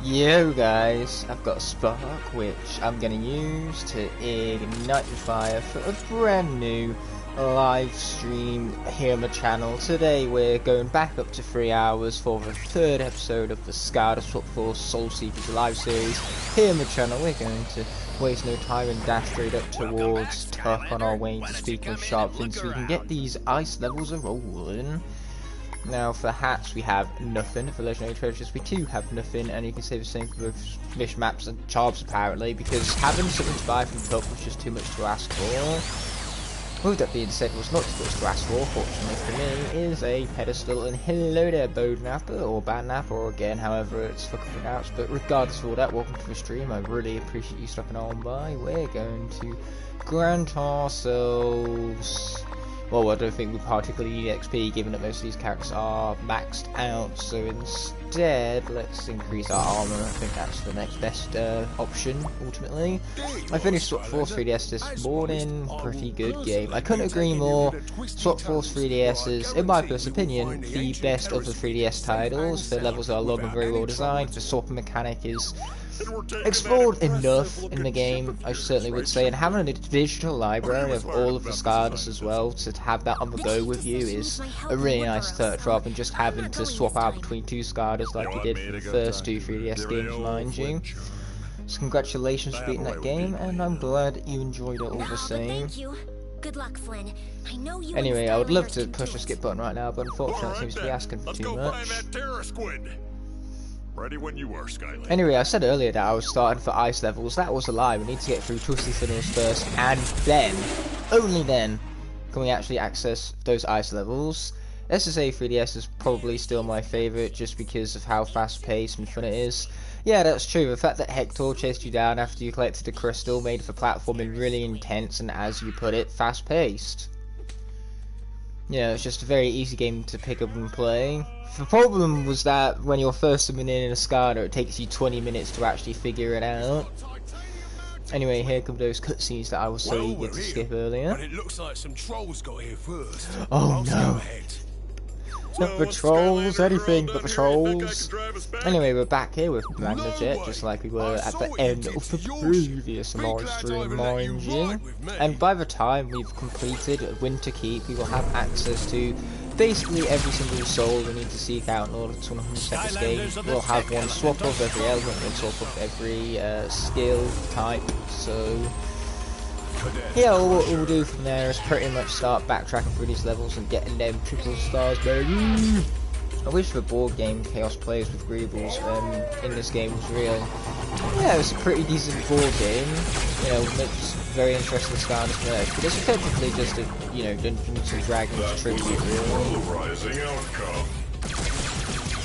Yo guys, I've got a spark which I'm going to use to ignite the fire for a brand new live stream here on my channel. Today we're going back up to 3 hours for the third episode of the Skylanders Football Soul Seekers live series here on my channel. We're going to waste no time and dash straight up towards Tuck on our way to speak with Sharpfin so we can get these ice levels a-rolling. Now for hats we have nothing, for legendary treasures we too have nothing, and you can say the same for fish maps and charms apparently, because having something to buy from Tuck was just too much to ask for. With that being said, what's not too much to ask for, fortunately for me, is a pedestal, and hello there Bodenapper, or Badnapper, or again however it's fucking pronounced, but regardless of all that, welcome to the stream. I really appreciate you stopping on by. We're going to grant ourselves... well, I don't think we particularly need XP, given that most of these characters are maxed out, so instead, let's increase our armor. I think that's the next best option, ultimately. I finished Swap Force 3DS this morning, pretty good game. I couldn't agree more. Swap Force 3DS is, in my personal opinion, the best of the 3DS titles. The levels are long and very well designed, the swapping mechanic is explored enough in the game, I certainly would say, and having a digital library of all of the Skylanders as well, to have that on the go with you is a really nice touch, rather than just having to swap out between two Skylanders like you did for the first two 3DS games, mind you. So congratulations for beating that game, and I'm glad you enjoyed it all the same. Good luck, Flynn. I know you. Anyway, I would love to push the skip button right now, but unfortunately it seems to be asking for too much. Ready when you are, Skylanders. Anyway, I said earlier that I was starting for ice levels. That was a lie. We need to get through Twisty Tunnels first, and then, only then, can we actually access those ice levels. SSA 3DS is probably still my favourite, just because of how fast-paced and fun it is. Yeah, that's true. The fact that Hector chased you down after you collected the crystal made the platforming really intense and, as you put it, fast-paced. Yeah, it's just a very easy game to pick up and play. The problem was that when you're first summoning in a Skylander, it takes you 20 minutes to actually figure it out. Anyway, here come those cutscenes that I was so eager to skip earlier. But it looks like some trolls got here first. Oh no! Not the trolls, anything but the trolls. Anyway, we're back here with Magnajet, just like we were at the end of the previous live stream, mind you. And by the time we've completed Winter Keep, we will have access to basically every single soul we need to seek out in order to 100% this game. We'll have one swap of every element, one swap of every skill type, so... yeah, what we'll do from there is pretty much start backtracking through these levels and getting them triple stars, baby. I wish the board game Chaos Players with Greebles in this game was real. Yeah, it's a pretty decent board game. You know, makes very interesting Skylanders merge, but it's effectively just a, you know, Dungeons and Dragons tribute, really.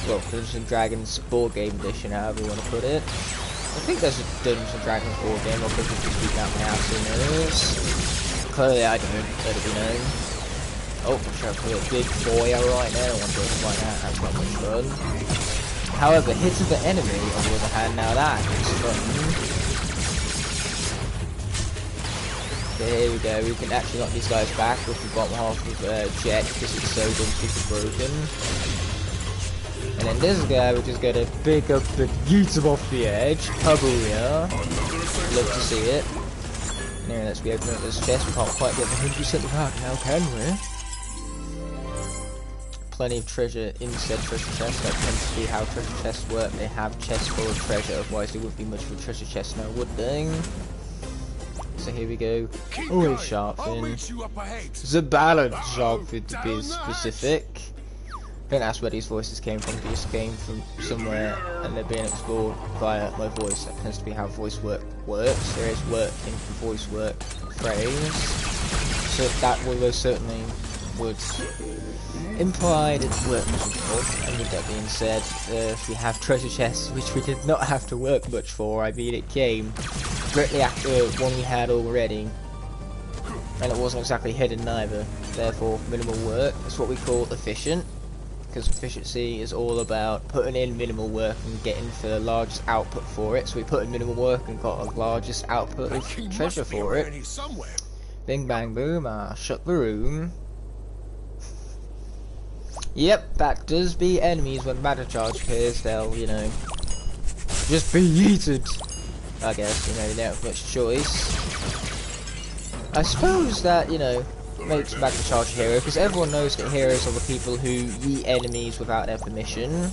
Well, Dungeons and Dragons board game edition, however you want to put it. I think there's a Dungeons and Dragons board game, I'll probably just speak out now, who knows. Clearly I don't, let it be known. Oh, I'm trying to put a big foyer right there, I want to go like that, that's not much fun. However, hitting the enemy, on the other hand, now that is fun. There we go, we can actually knock these guys back with the bottom half of Jet, because it's so damn super broken. And then this guy, we're just gonna pick up and yeet him off the edge. Kabuya. Love to see it. Anyway, let's be opening up this chest. We can't quite get the 100% of that now, can we? Plenty of treasure in said treasure chest. That tends to be how treasure chests work. They have chests full of treasure, otherwise they wouldn't be much of a treasure chest now, would they? So here we go. Always Sharpfin. The ballad Sharpfin to be specific. I think that's where these voices came from. They just came from somewhere and they're being explored via my voice. That tends to be how voice work works. There is work in the voice work phrase. So that will certainly would imply that work was involved. And with that being said, we have treasure chests which we did not have to work much for. I mean, it came directly after one we had already. And it wasn't exactly hidden either. Therefore, minimal work. That's what we call efficient. Because efficiency is all about putting in minimal work and getting the largest output for it. So we put in minimal work and got the largest output of treasure for it. Bing bang boom, shut the room. Yep, that does be enemies when matter charge appears. They'll, you know, Just be yeeted. I guess, you know, they don't have much choice. I suppose that, you know, makes Magna Charge a hero, because everyone knows that heroes are the people who yeet enemies without their permission.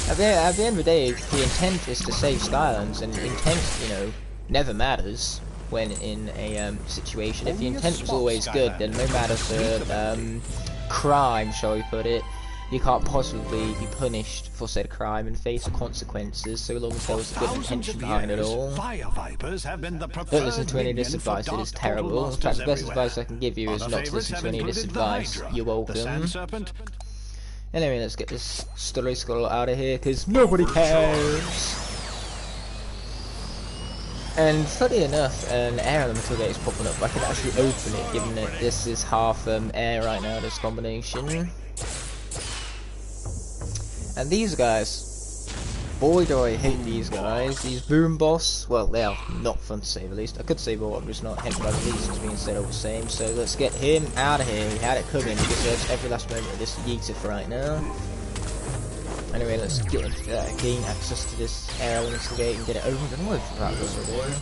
At the end of the day, the intent is to save Skylanders, and intent, you know, never matters when in a situation. If the intent was always good, then no matter the crime, shall we put it, you can't possibly be punished for said crime and face the consequences so long as there was a good intention behind it all. Don't listen to any of this advice, it is terrible. In fact, the best advice I can give you is not to listen to any of this advice. You're welcome. Anyway, let's get this Stormy Stronghold out of here, because nobody cares! And funny enough, an air elemental gate is popping up. I can actually open it, given that this is half air right now, this combination. And these guys, boy do I hate these guys. These boom boss, well, they are not fun to say the least. I could say more, but it's not hence by the reasons being said all the same. So let's get him out of here. He had it coming. He deserves every last moment of this yeeter right now. Anyway, let's gain access to this air elemental gate and get it over and with without further ado.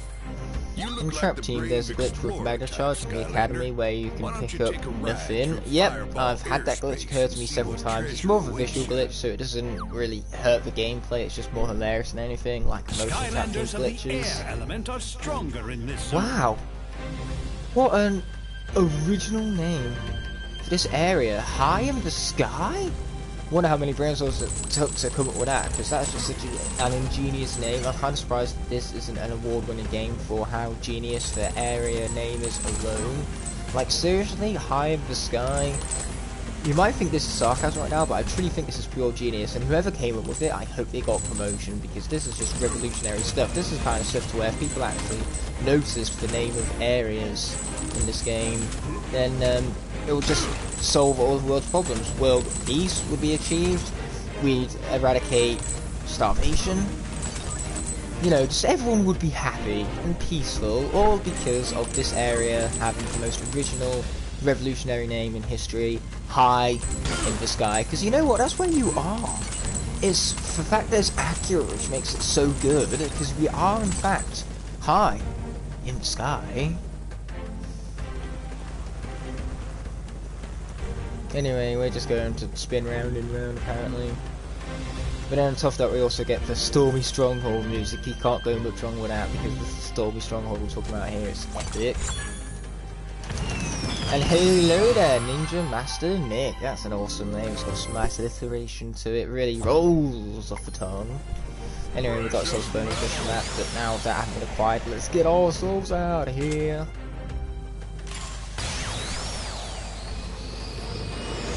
In Trap Team, there's a glitch with Magna Charge in the Academy where you can pick up nothing. Yep, I've had that glitch occur to me several times. It's more of a visual glitch, so it doesn't really hurt the gameplay. It's just more hilarious than anything, like most Trap Team glitches. Wow, what an original name for this area. High in the Sky? Wonder how many brain cells it took to come up with that, because that's just such an ingenious name. I'm kind of surprised that this isn't an award-winning game for how genius the area name is alone. Like, seriously, High in the Sky? You might think this is sarcasm right now, but I truly think this is pure genius, and whoever came up with it, I hope they got promotion, because this is just revolutionary stuff. This is kind of stuff to where if people actually noticed the name of areas in this game, then it will just solve all the world's problems. World peace would be achieved. We'd eradicate starvation. You know, just everyone would be happy and peaceful, all because of this area having the most original, revolutionary name in history, High in the Sky. Because you know what? That's where you are. It's the fact that it's accurate which makes it so good, because we are in fact high in the sky. Anyway, we're just going to spin round and round apparently. But then on top of that we also get the Stormy Stronghold music. You can't go much wrong with that, because the Stormy Stronghold we're talking about here is epic. And hello there, Ninja Master Nick. That's an awesome name. It's got some nice alliteration to it. Really rolls off the tongue. Anyway, we've got ourselves bonus from that, but now that hasn't been acquired, let's get ourselves out of here.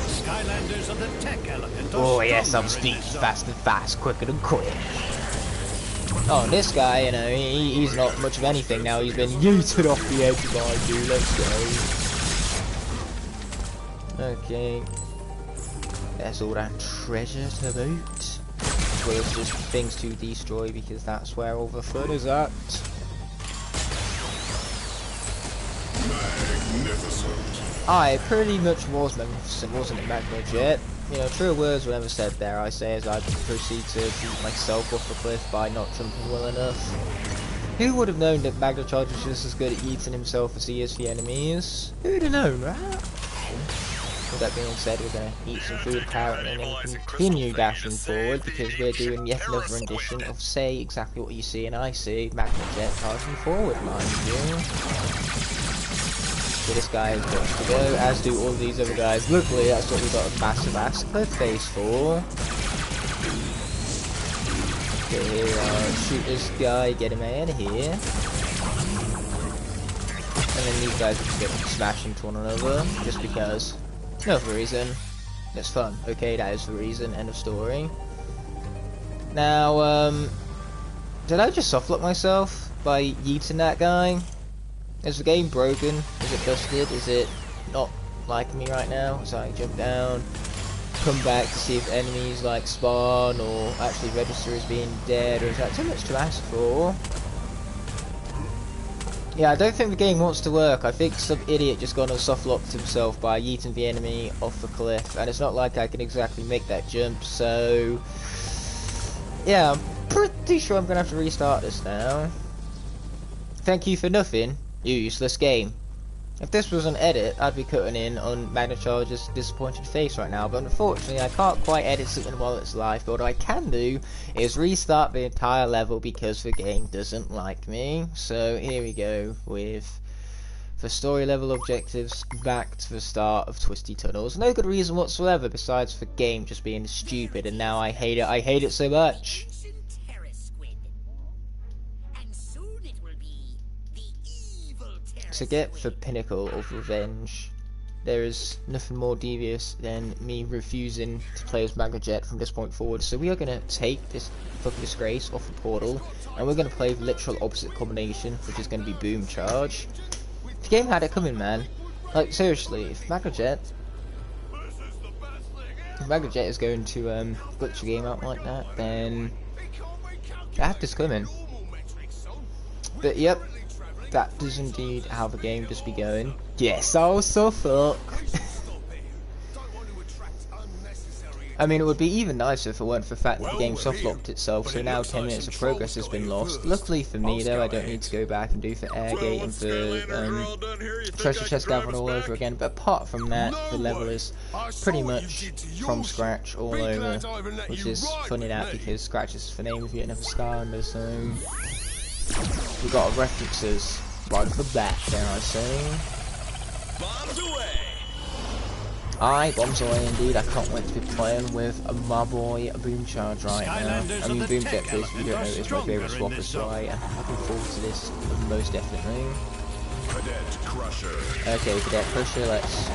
Skylanders of the tech element. Oh yes, I'm speeding fast and fast, quicker than quick. Oh, and this guy, you know, he's not much of anything now. He's been yeeted off the edge of my view. Let's go. Okay. There's all that treasure to boot. As well as just things to destroy, because that's where all the fun is at. Magnificent. It pretty much was magnificent, wasn't it, Magna Jet? You know, truer words were never said there, I say, as I proceed to beat myself off the cliff by not jumping well enough. Who would have known that Magna Charge was just as good at eating himself as he is the enemies? Who'd have known, right? With that being said, we're going to eat some food apparently and then continue dashing forward, because we're doing yet another rendition of Say Exactly What You See and I See, Magna Jet charging forward, mind you. So this guy is going to go, as do all these other guys. Luckily, that's what we got a massive ass cliff face for. Okay, shoot this guy, get him out of here. And then these guys just get smashed into one another, just because. No other reason. It's fun. Okay, that is the reason. End of story. Now, did I just softlock myself by yeeting that guy? Is the game broken? Is it busted? Is it not liking me right now? So I jump down, come back to see if enemies like spawn or actually register as being dead, or is that too much to ask for? Yeah, I don't think the game wants to work. I think some idiot just gone and softlocked himself by yeeting the enemy off the cliff, and it's not like I can exactly make that jump, so Yeah, I'm pretty sure I'm gonna have to restart this now. Thank you for nothing, you useless game. If this was an edit, I'd be cutting in on Magna Charge's disappointed face right now, but unfortunately I can't quite edit something while it's live, but what I can do is restart the entire level because the game doesn't like me. So here we go with the story level objectives back to the start of Twisty Tunnels. No good reason whatsoever besides the game just being stupid, and now I hate it so much. To get the pinnacle of revenge, there is nothing more devious than me refusing to play as Magajet from this point forward. So we are going to take this fucking disgrace off the portal, and we're going to play the literal opposite combination, which is going to be Boom Charge. The game had it coming, man. Like, seriously, if Magajet is going to glitch the game out like that, then I have this coming. But yep, that does indeed how the game does be going. Yes, I was so fuck. I mean, it would be even nicer if it weren't for the fact that the game soft-locked itself, so now 10 minutes of progress has been lost. Luckily for me, though, I don't need to go back and do for Airgate and for treasure chest gathering all over again, but apart from that, the level is pretty much from scratch all over, which is funny that because Scratch is the name of it and of Skylanders, so we got our references right off the bat, dare I say. Bombs away! Aye, bombs away indeed. I can't wait to be playing with my boy Boom Charge right now. I mean, Boom Jet, for those of you who don't know, is my favourite swapper, so I am looking forward to this most definitely. Cadet Crusher. Okay, Cadet Crusher, let's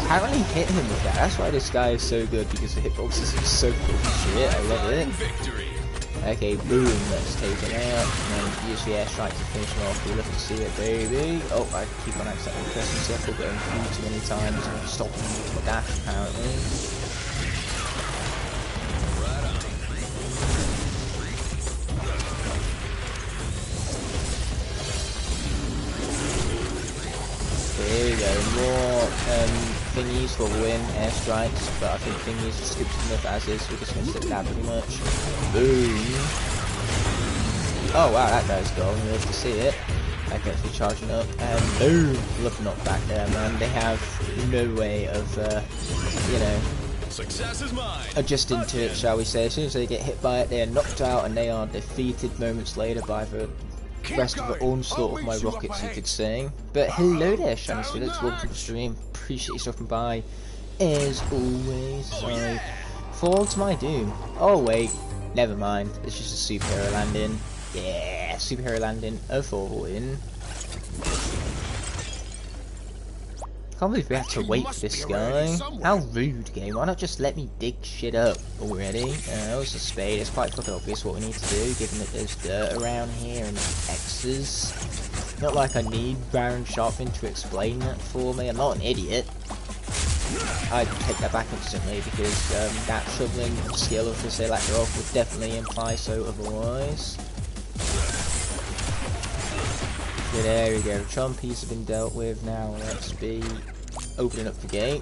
apparently hit him with that. That's why this guy is so good, because the hitboxes are so cool shit. I love it. Victory. Okay, boom, let's take it out, and then use the airstrike to finish him off. We love to see it, baby. Oh, I keep on accidentally pressing circle, going through too many times, and stopping with my dash, apparently. Here we go, more thingies for the win, airstrikes, but I think thingies just skips enough as is, we're just going to sit that pretty much. Boom! Oh wow, that guy's gone, we love to see it. That gets me charging up, and boom! Love knockback there, man. They have no way of, you know, Success is mine. adjusting to it, shall we say. As soon as they get hit by it, they are knocked out, and they are defeated moments later by the rest of the onslaught of my rockets, you could say. But hello there, Shannon Felix, welcome to the stream. Appreciate you stopping by, as always. So, fall to my doom. Oh wait, never mind. It's just a superhero landing. Yeah, superhero landing, a 4-win. Can't believe we have to wait for this guy. How rude, game. Why not just let me dig shit up already? That was a spade. It's quite fucking obvious what we need to do, given that there's dirt around here and X's. Not like I need Baron Sharpin to explain that for me. I'm not an idiot. I'd take that back instantly because that shoveling skill of this Electro-Off would definitely imply so otherwise. Okay, there we go. Chompies have been dealt with. Now let's be opening up the gate,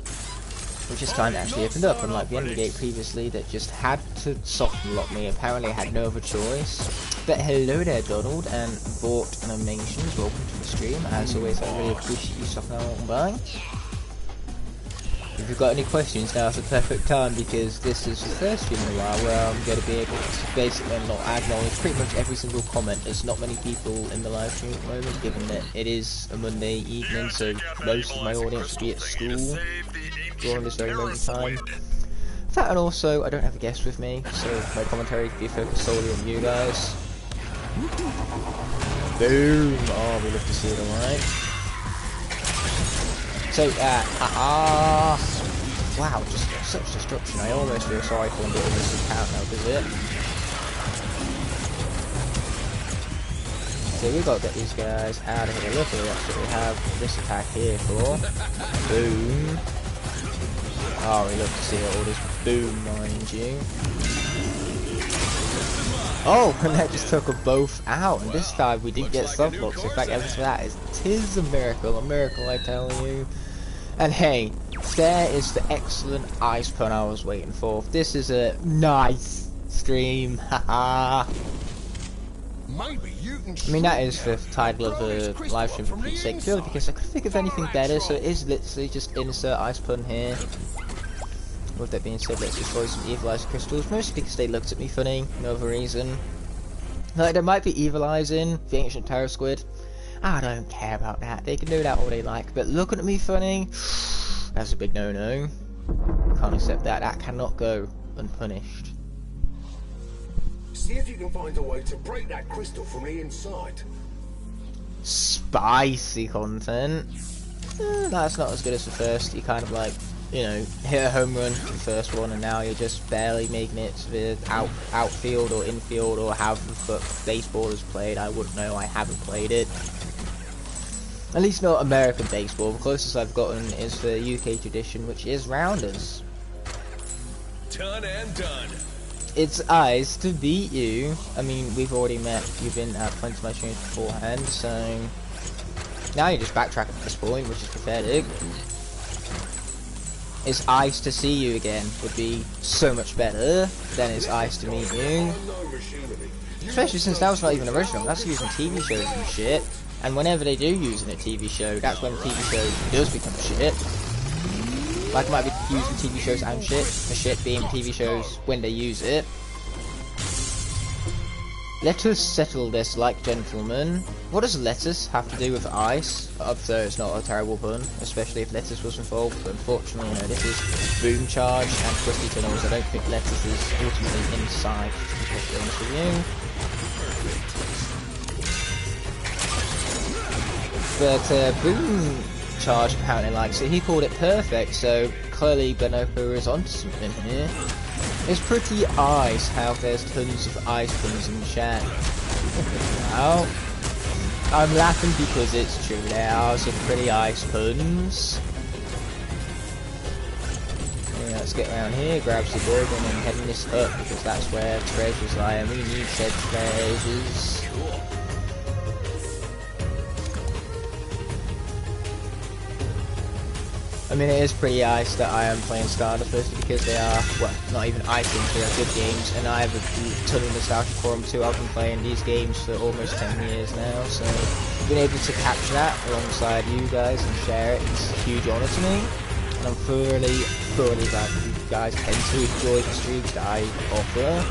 which this time actually opened up, unlike the end of the gate previously that just had to soften lock me. Apparently I had no other choice. But hello there, Donald and Vort and Animations. Welcome to the stream. As always, I really appreciate you stopping along by. If you've got any questions, now's the perfect time, because this is the first stream in a while where I'm going to be able to basically acknowledge pretty much every single comment. There's not many people in the live stream at the moment, given that it is a Monday evening, so most of my audience will be at school during this very moment in time. That, and also, I don't have a guest with me, so my commentary can be focused solely on you guys. Boom! Oh, we love to see it, alright. So, wow, just such destruction. I almost feel sorry for them, but this doesn't count now, does it? So we've got to get these guys out of here. Luckily, that's what we have this attack here for. Boom. Oh, we love to see all this boom, mind you. Oh, and that just took them both out, and this time we didn't get subblocks. In fact, evidence for that is, 'tis a miracle I tell you. And hey, there is the excellent ice pun I was waiting for. This is a nice stream. Haha. Maybe you can. I mean, that is the title of the live stream for Pete's sake, purely because I couldn't think of anything better, so it is literally just insert ice pun here. With that being said, let's destroy some evilized crystals, mostly because they looked at me funny, no other reason. Like, there might be evilizing the ancient terror squid. I don't care about that, they can do that all they like, but looking at me funny, that's a big no-no. Can't accept that, that cannot go unpunished. See if you can find a way to break that crystal from the inside. Spicy content. That's not as good as the first. You kind of like, you know, hit a home run for the first one, and now you're just barely making it to the outfield or infield or however the fuck baseball is played. I wouldn't know. I haven't played it. At least not American baseball. The closest I've gotten is the UK tradition, which is rounders. Done and done. It's eyes to beat you. I mean, we've already met. You've been at plenty of my streams beforehand, so now you're just backtracking at this point, which is pathetic. It's eyes to see you again would be so much better than it's eyes to meet you. Especially since that was not even original. That's using TV shows and shit. And whenever they do use it in a TV show, that's when the TV show does become shit. Like, it might be used in TV shows and shit, the shit being TV shows when they use it. Let us settle this like gentlemen. What does lettuce have to do with ice? So it's not a terrible pun, especially if lettuce was involved, but unfortunately, you know, this is boom charge and twisty tunnels. I don't think lettuce is ultimately inside, to be honest with you. But boom charge apparently likes it. He called it perfect, so clearly Benopo is onto something here. It's pretty ice how there's tons of ice puns in chat. Now, I'm laughing because it's true, there are some pretty ice puns. Yeah, let's get around here, grab some wood and then head in this hut because that's where treasures lie and we need said treasures. I mean, it is pretty ice that I am playing Skylanders because they are, well, not even items, they are good games, and I have a ton of nostalgia for them too. I've been playing these games for almost 10 years now, so being able to capture that alongside you guys and share it is a huge honour to me, and I'm thoroughly glad that you guys tend to enjoy the streams that I offer.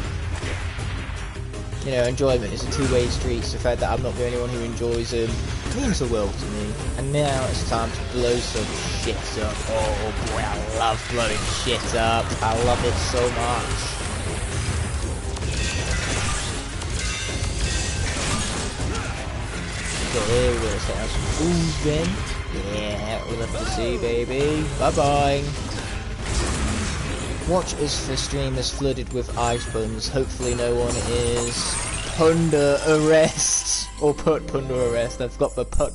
You know, enjoyment is a two-way street, so the fact that I'm not the only one who enjoys them means the world to me. And now it's time to blow some shit up. Oh boy, I love blowing shit up. I love it so much. So here we're gonna set out some fools then. Yeah, we'll have to see, baby. Bye-bye. Watch as the stream is flooded with ice puns. Hopefully no one is under arrest. Or put under arrest. I've got the put.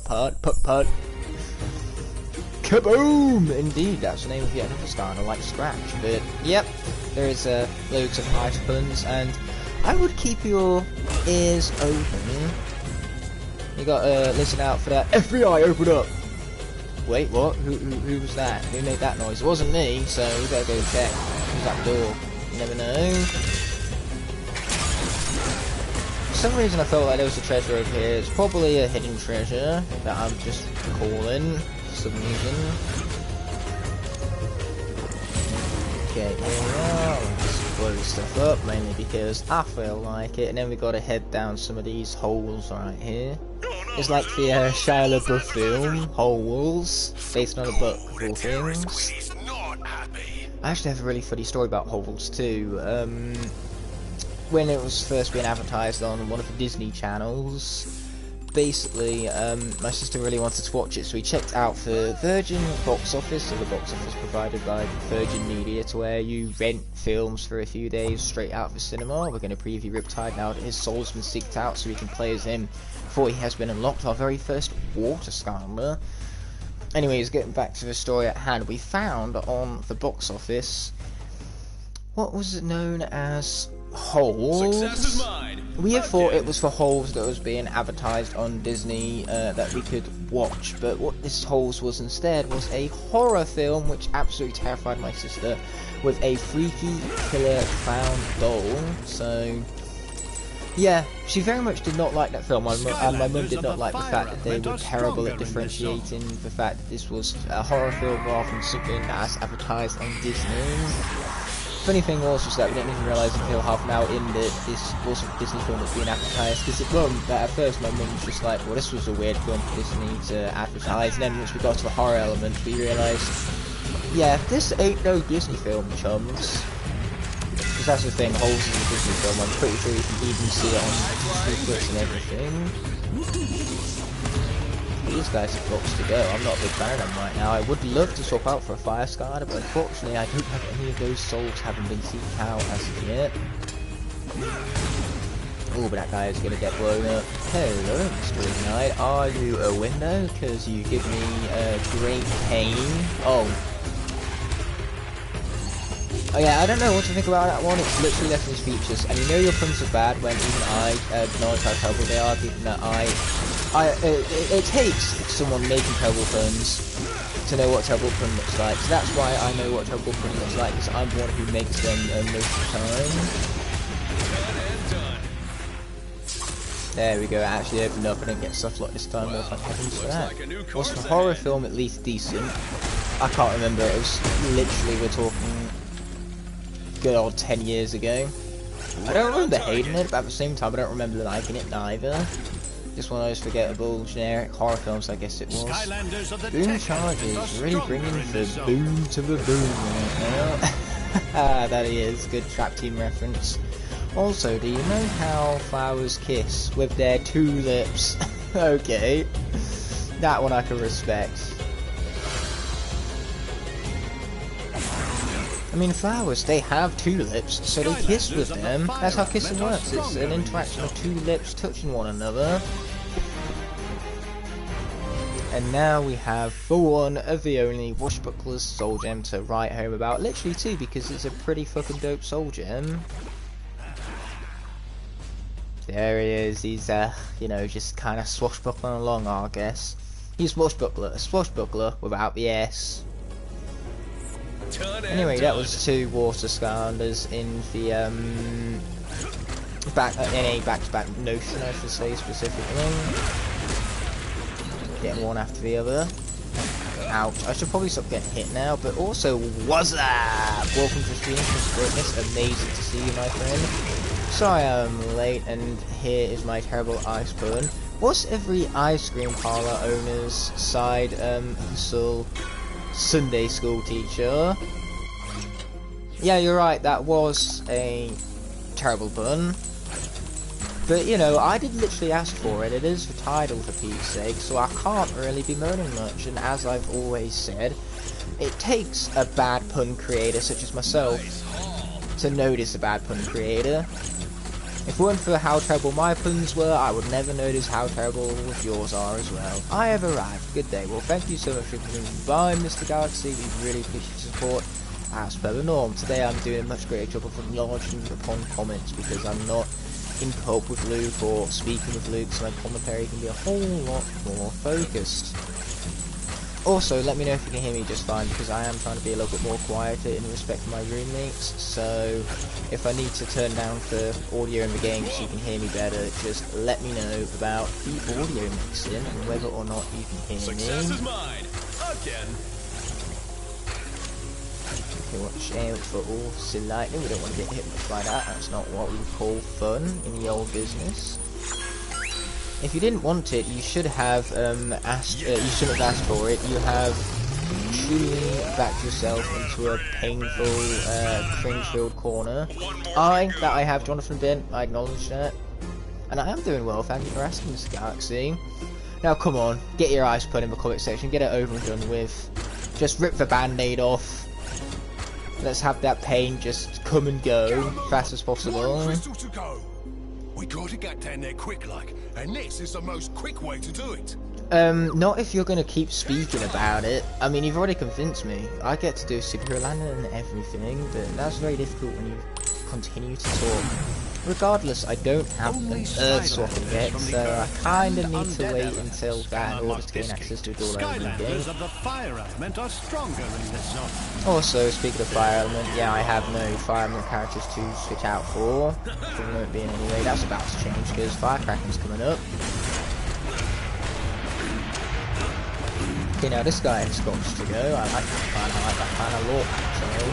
Kaboom! Indeed, that's the name of yet another Skylander like Scratch. But, yep, there is loads of ice puns, and I would keep your ears open. You gotta listen out for that. FBI, open up! Wait, what? Who was that? Who made that noise? It wasn't me, so we better go check. Who's that door? You never know. For some reason I felt like there was a treasure over here. It's probably a hidden treasure that I'm just calling for some reason. Okay, here we are. Let's blow stuff up, mainly because I feel like it. And then we gotta head down some of these holes right here. It's like the Shia LaBeouf film, Holes, based on a book of all things. I actually have a really funny story about Holes too. When it was first being advertised on one of the Disney channels, basically my sister really wanted to watch it, so we checked out the Virgin box office, so the box office provided by Virgin Media, to where you rent films for a few days straight out of the cinema. We're going to preview Riptide now that his soul's been seeked out, so we can play as him before he has been unlocked, our very first water Skylander. Anyways, getting back to the story at hand, we found on the box office, what was it known as Holes. Success is mine. We had thought it was for Holes that was being advertised on Disney that we could watch, but what this Holes was instead was a horror film which absolutely terrified my sister, with a freaky killer clown doll. So yeah, she very much did not like that film, and my mum did not like the fact that they were terrible at differentiating the fact that this was a horror film rather than something that's advertised on Disney. Funny thing was that we didn't even realise until half an hour in that this wasn't a Disney film that's being advertised, because it wasn't. But at first my mum was just like, well, this was a weird film for Disney to advertise, and then once we got to the horror element we realised, yeah, this ain't no Disney film, chums. Because that's the thing, Holes is a Disney film, I'm pretty sure you can even see it on street and everything. These guys have got to go. I'm not a big fan of them right now. I would love to swap out for a Fire Scarder, but unfortunately I don't have any of those souls haven't been seeked out as of yet. Oh, but that guy is going to get blown up. Hello, Mr. Ignite. Are you a window? Because you give me great pain. Oh yeah, I don't know what to think about that one. It's literally left in speeches, and you know your puns are bad when even I acknowledge how terrible they are, given that it takes someone making terrible puns to know what terrible pun looks like. So that's why I know what terrible pun looks like, because I'm the one who makes them most of the time. There we go, it actually opened up and didn't get stuff like this time. Well, thank heavens for that. Was the horror film at least decent? I can't remember, it was literally, we're talking good old 10 years ago. I don't remember hating it, but at the same time I don't remember liking it neither. Just one of those forgettable generic horror films, I guess it was. Boom Charges, really bringing the boom to the boom right now. Ah, that is, good Trap Team reference. Also, do you know how flowers kiss with their two lips? Okay, that one I can respect. I mean, flowers, they have two lips, so they kiss with them. That's how kissing works. It's an interaction of two lips touching one another. And now we have the one of the only Washbuckler's soul gem to write home about. Literally two, because it's a pretty fucking dope soul gem. There he is. He's, you know, just kind of swashbuckling along, I guess. He's Washbuckler, a swashbuckler without the S. Anyway, that was two water Skylanders in the in a back-to-back notion, I should say specifically. Getting one after the other. Ouch! I should probably stop getting hit now. But also, what's up? Welcome to stream, Greatness. Amazing to see you, my friend. Sorry I'm late, and here is my terrible ice burn. What's every ice cream parlor owner's side hustle? Sunday school teacher. Yeah, you're right, that was a terrible pun. But, you know, I did literally ask for it. It is the title, for Pete's sake, so I can't really be moaning much. And as I've always said, it takes a bad pun creator such as myself to notice a bad pun creator. If it weren't for how terrible my puns were, I would never notice how terrible yours are as well. I have arrived. Good day. Well, thank you so much for coming by, Mr. Galaxy. We really appreciate your support. As per the norm, today I'm doing a much greater job of acknowledging upon comments, because I'm not in pub with Luke or speaking with Luke, so my commentary can be a whole lot more focused. Also, let me know if you can hear me just fine, because I am trying to be a little bit more quieter in respect to my roommates, so if I need to turn down the audio in the game so you can hear me better, just let me know about the audio mixing and whether or not you can hear me. Success is mine. Again. Okay, watch out for all silly lightning. We don't want to get hit by that. That's not what we call fun in the old business. If you didn't want it, you should have asked. You shouldn't have asked for it. You have truly backed yourself into a painful, cringe-filled corner. I have Jonathan Bent. I acknowledge that, and I am doing well. Thank you for asking, Mr. Galaxy. Now, come on, get your eyes put in the comment section. Get it over and done with. Just rip the band-aid off. Let's have that pain just come and go fast as possible. One crystal to go. We gotta get down there quick like, and this is the most quick way to do it. Not if you're gonna keep speaking about it. I mean, you've already convinced me. I get to do superhero landing and everything, but that's very difficult when you've continue to talk. Regardless, I don't have an Earth swapping yet, so I kinda need to wait until that in order to gain access to it all over the game. Skylanders of the fire element are stronger in this zone. Also, speaking of fire element, yeah, I have no fire element characters to switch out for. There won't be in anyway. That's about to change because Firecracker's coming up. Okay, now this guy has got to go. I like that kind of look, actually.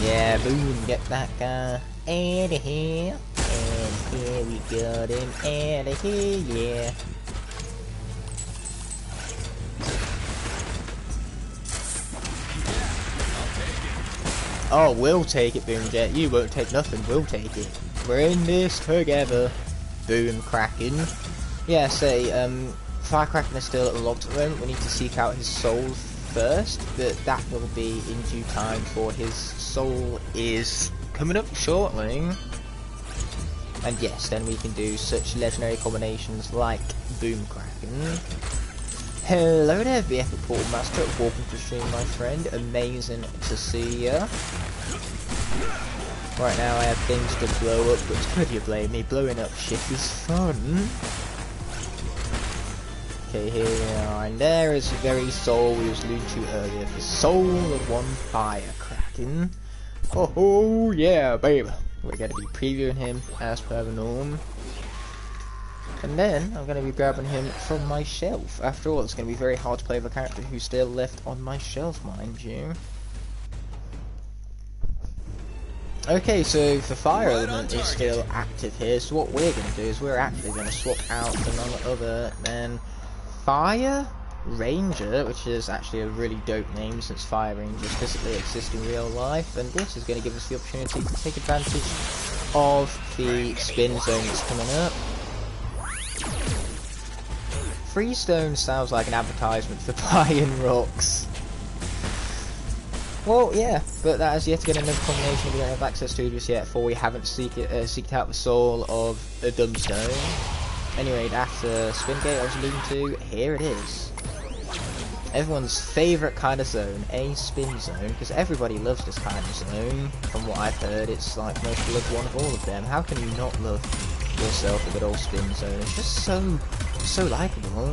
Yeah, boom, get that guy out of here. And here we got him out of here, yeah. Oh, we'll take it, Boomjet. You won't take nothing, we'll take it. We're in this together. Boom, Kraken. Yeah, say, Firecracker is still locked at the moment. We need to seek out his soul first, but that will be in due time, for his soul is coming up shortly. And yes, then we can do such legendary combinations like Boom Kraken. Hello there, the Epic Portal Master. Welcome to the stream, my friend. Amazing to see ya. Right now I have things to blow up, but could you blame me? Blowing up shit is fun. Okay, here we are, and there is the very soul we was alluding to earlier. The soul of one Firecracker. Oh yeah, babe. We're going to be previewing him as per the norm. And then I'm going to be grabbing him from my shelf. After all, it's going to be very hard to play with a character who's still left on my shelf, mind you. Okay, so the fire element is still active here, so what we're going to do is we're actually going to swap out to none other than Fire Ranger, which is actually a really dope name since Fire Rangers physically exist in real life, and this is going to give us the opportunity to take advantage of the spin zone that's coming up. Freestone sounds like an advertisement for buying rocks. Well, yeah, but that is yet again another combination we don't have access to just yet, for we haven't seeked out the soul of a Dumbstone. Anyway, that's the spin gate I was alluding to. Here it is. Everyone's favourite kind of zone, a spin zone, because everybody loves this kind of zone. From what I've heard, it's like most loved one of all of them. How can you not love yourself a good old spin zone? It's just so likeable.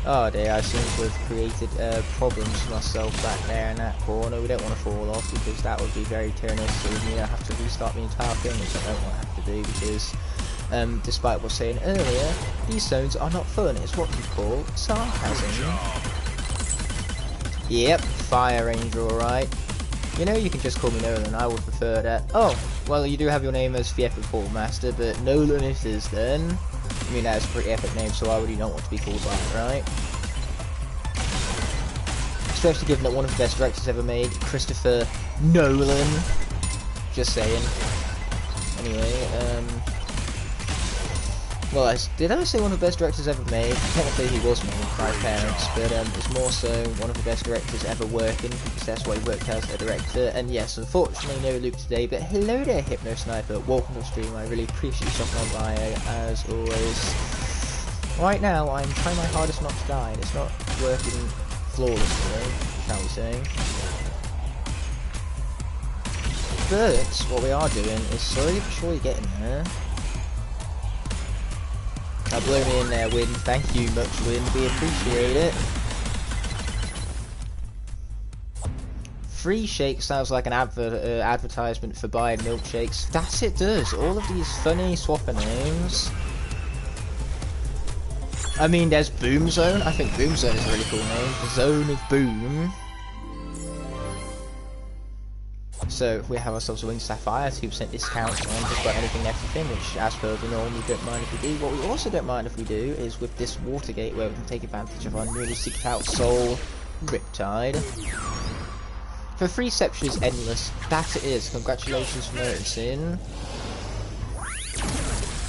Oh dear, I seem to have created problems for myself back there in that corner. We don't want to fall off, because that would be very tyrannous. So we have to restart the entire thing, which I don't want to have to do, because despite what I was saying earlier, these zones are not fun. It's what you call sarcasm. Yep, Fire Ranger, alright. You know, you can just call me Nolan, I would prefer that. Oh, well, you do have your name as the Epic Portal Master, but Nolan it is then. I mean, that is a pretty epic name, so why would you not want to be called by it, right? Especially given that one of the best directors ever made, Christopher Nolan. Just saying. Anyway, well, did I say one of the best directors ever made? Technically he was made by parents, but it's more so one of the best directors ever working, because that's why he worked as a director. And yes, unfortunately no Luke today, but hello there, Hypno Sniper. Welcome to the stream. I really appreciate you stopping on by, as always. Right now, I'm trying my hardest not to die, and it's not working flawlessly, shall we say. But what we are doing is slowly but surely getting there. Now blow me in there, Win. Thank you much, Win. We appreciate it. Free shake sounds like an advertisement for buying milkshakes. That's it does. All of these funny swapper names. I mean, there's Boom Zone. I think Boom Zone is a really cool name. The Zone of Boom. So if we have ourselves a Winged Sapphire, 2% discount on just about anything and everything, which as per the norm we don't mind if we do. What we also don't mind if we do is with this water gate, where we can take advantage of our newly seeked out soul, Riptide. For free reception is endless, that it is. Congratulations for noticing.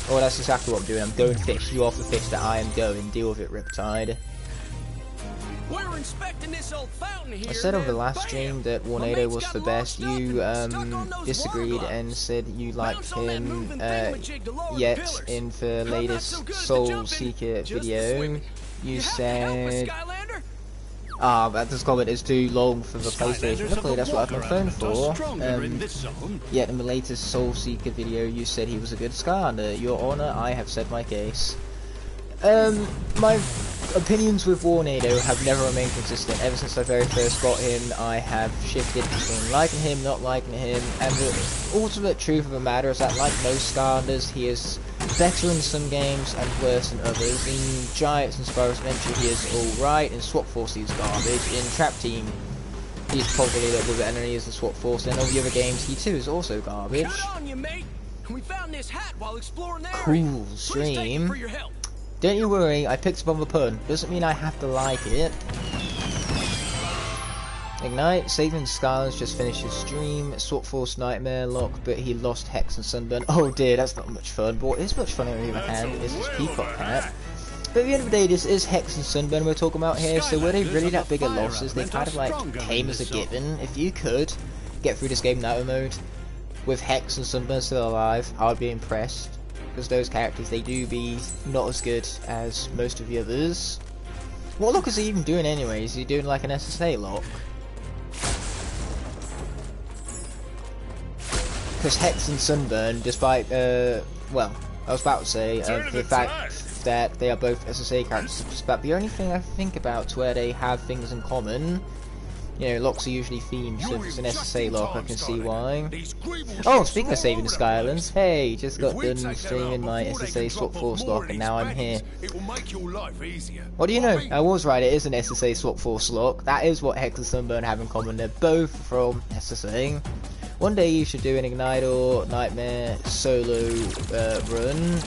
Oh, that's exactly what I'm doing. I'm going fish. You are the fish that I am going. Deal with it, Riptide. We're inspecting this old fountain here. I said on the then last bam! stream that My Warnado mate's was got the best. launched up You and stuck on those disagreed water and gloves. said you liked Bounce on that him moving thingamajig to lower the yet pillars. in the I'm not latest so good at the Soul jumping, Seeker just the video. swimming. You have to help us, said, Skylander. but this comment is too long for the PlayStation. Skylanders Luckily, of that's the what I have my water phone element are for. stronger in this zone. Yet in the latest Soul Seeker video, you said he was a good Skylander. Your Honor, I have said my case. My opinions with Warnado have never remained consistent. Ever since I very first got him, I have shifted between liking him, not liking him, and the ultimate truth of the matter is that, like most Skylanders, he is better in some games and worse in others. In Giants and Spyro's Adventure, he is alright. In Swap Force, he's garbage. In Trap Team, he's probably a little bit better than he is in Swap Force. And all the other games, he too is also garbage. Count on you, mate. We found this hat while exploring the area. Cool Please take it stream. for your help. Don't you worry, I picked up on the pun. Doesn't mean I have to like it. Ignite, Saving Skylanders just finished his stream. Swap Force Nightmare Lock, but he lost Hex and Sunburn. Oh dear, that's not much fun. But what is much fun on the other hand is his Peacock hat. But at the end of the day, this is Hex and Sunburn we're talking about here, so were they really that big a losses? They kind of like came as a given. If you could get through this game in Night mode with Hex and Sunburn still alive, I would be impressed. Because those characters, they do be not as good as most of the others. What lock is he even doing anyway? Is he doing like an SSA lock? Because Hex and Sunburn, despite, well, I was about to say, the fact that they are both SSA characters, is about the only thing I think about where they have things in common. You know, locks are usually themed, so if it's an SSA lock, I can see why. Oh, speaking of saving the Skylands, hey, just got done streaming my SSA Swap Force lock, and now I'm here. What do you know? I was right, it is an SSA Swap Force lock. That is what Hex and Sunburn have in common. They're both from SSA. One day you should do an Ignite or Nightmare solo run,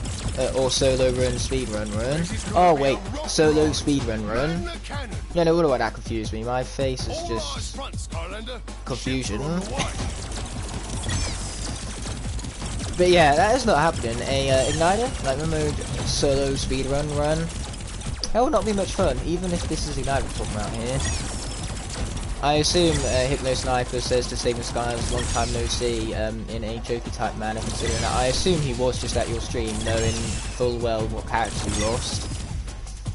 or solo run speedrun run. Oh wait, solo speedrun run. No, what do I that confuse me? My face is just confusion. But yeah, that is not happening. A Igniter, Nightmare mode solo speedrun run. That will not be much fun, even if this is Ignite we're talking about here. I assume Hypno Sniper says to Saving Skylanders long time no see in a jokey type manner, considering that I assume he was just at your stream knowing full well what character you lost.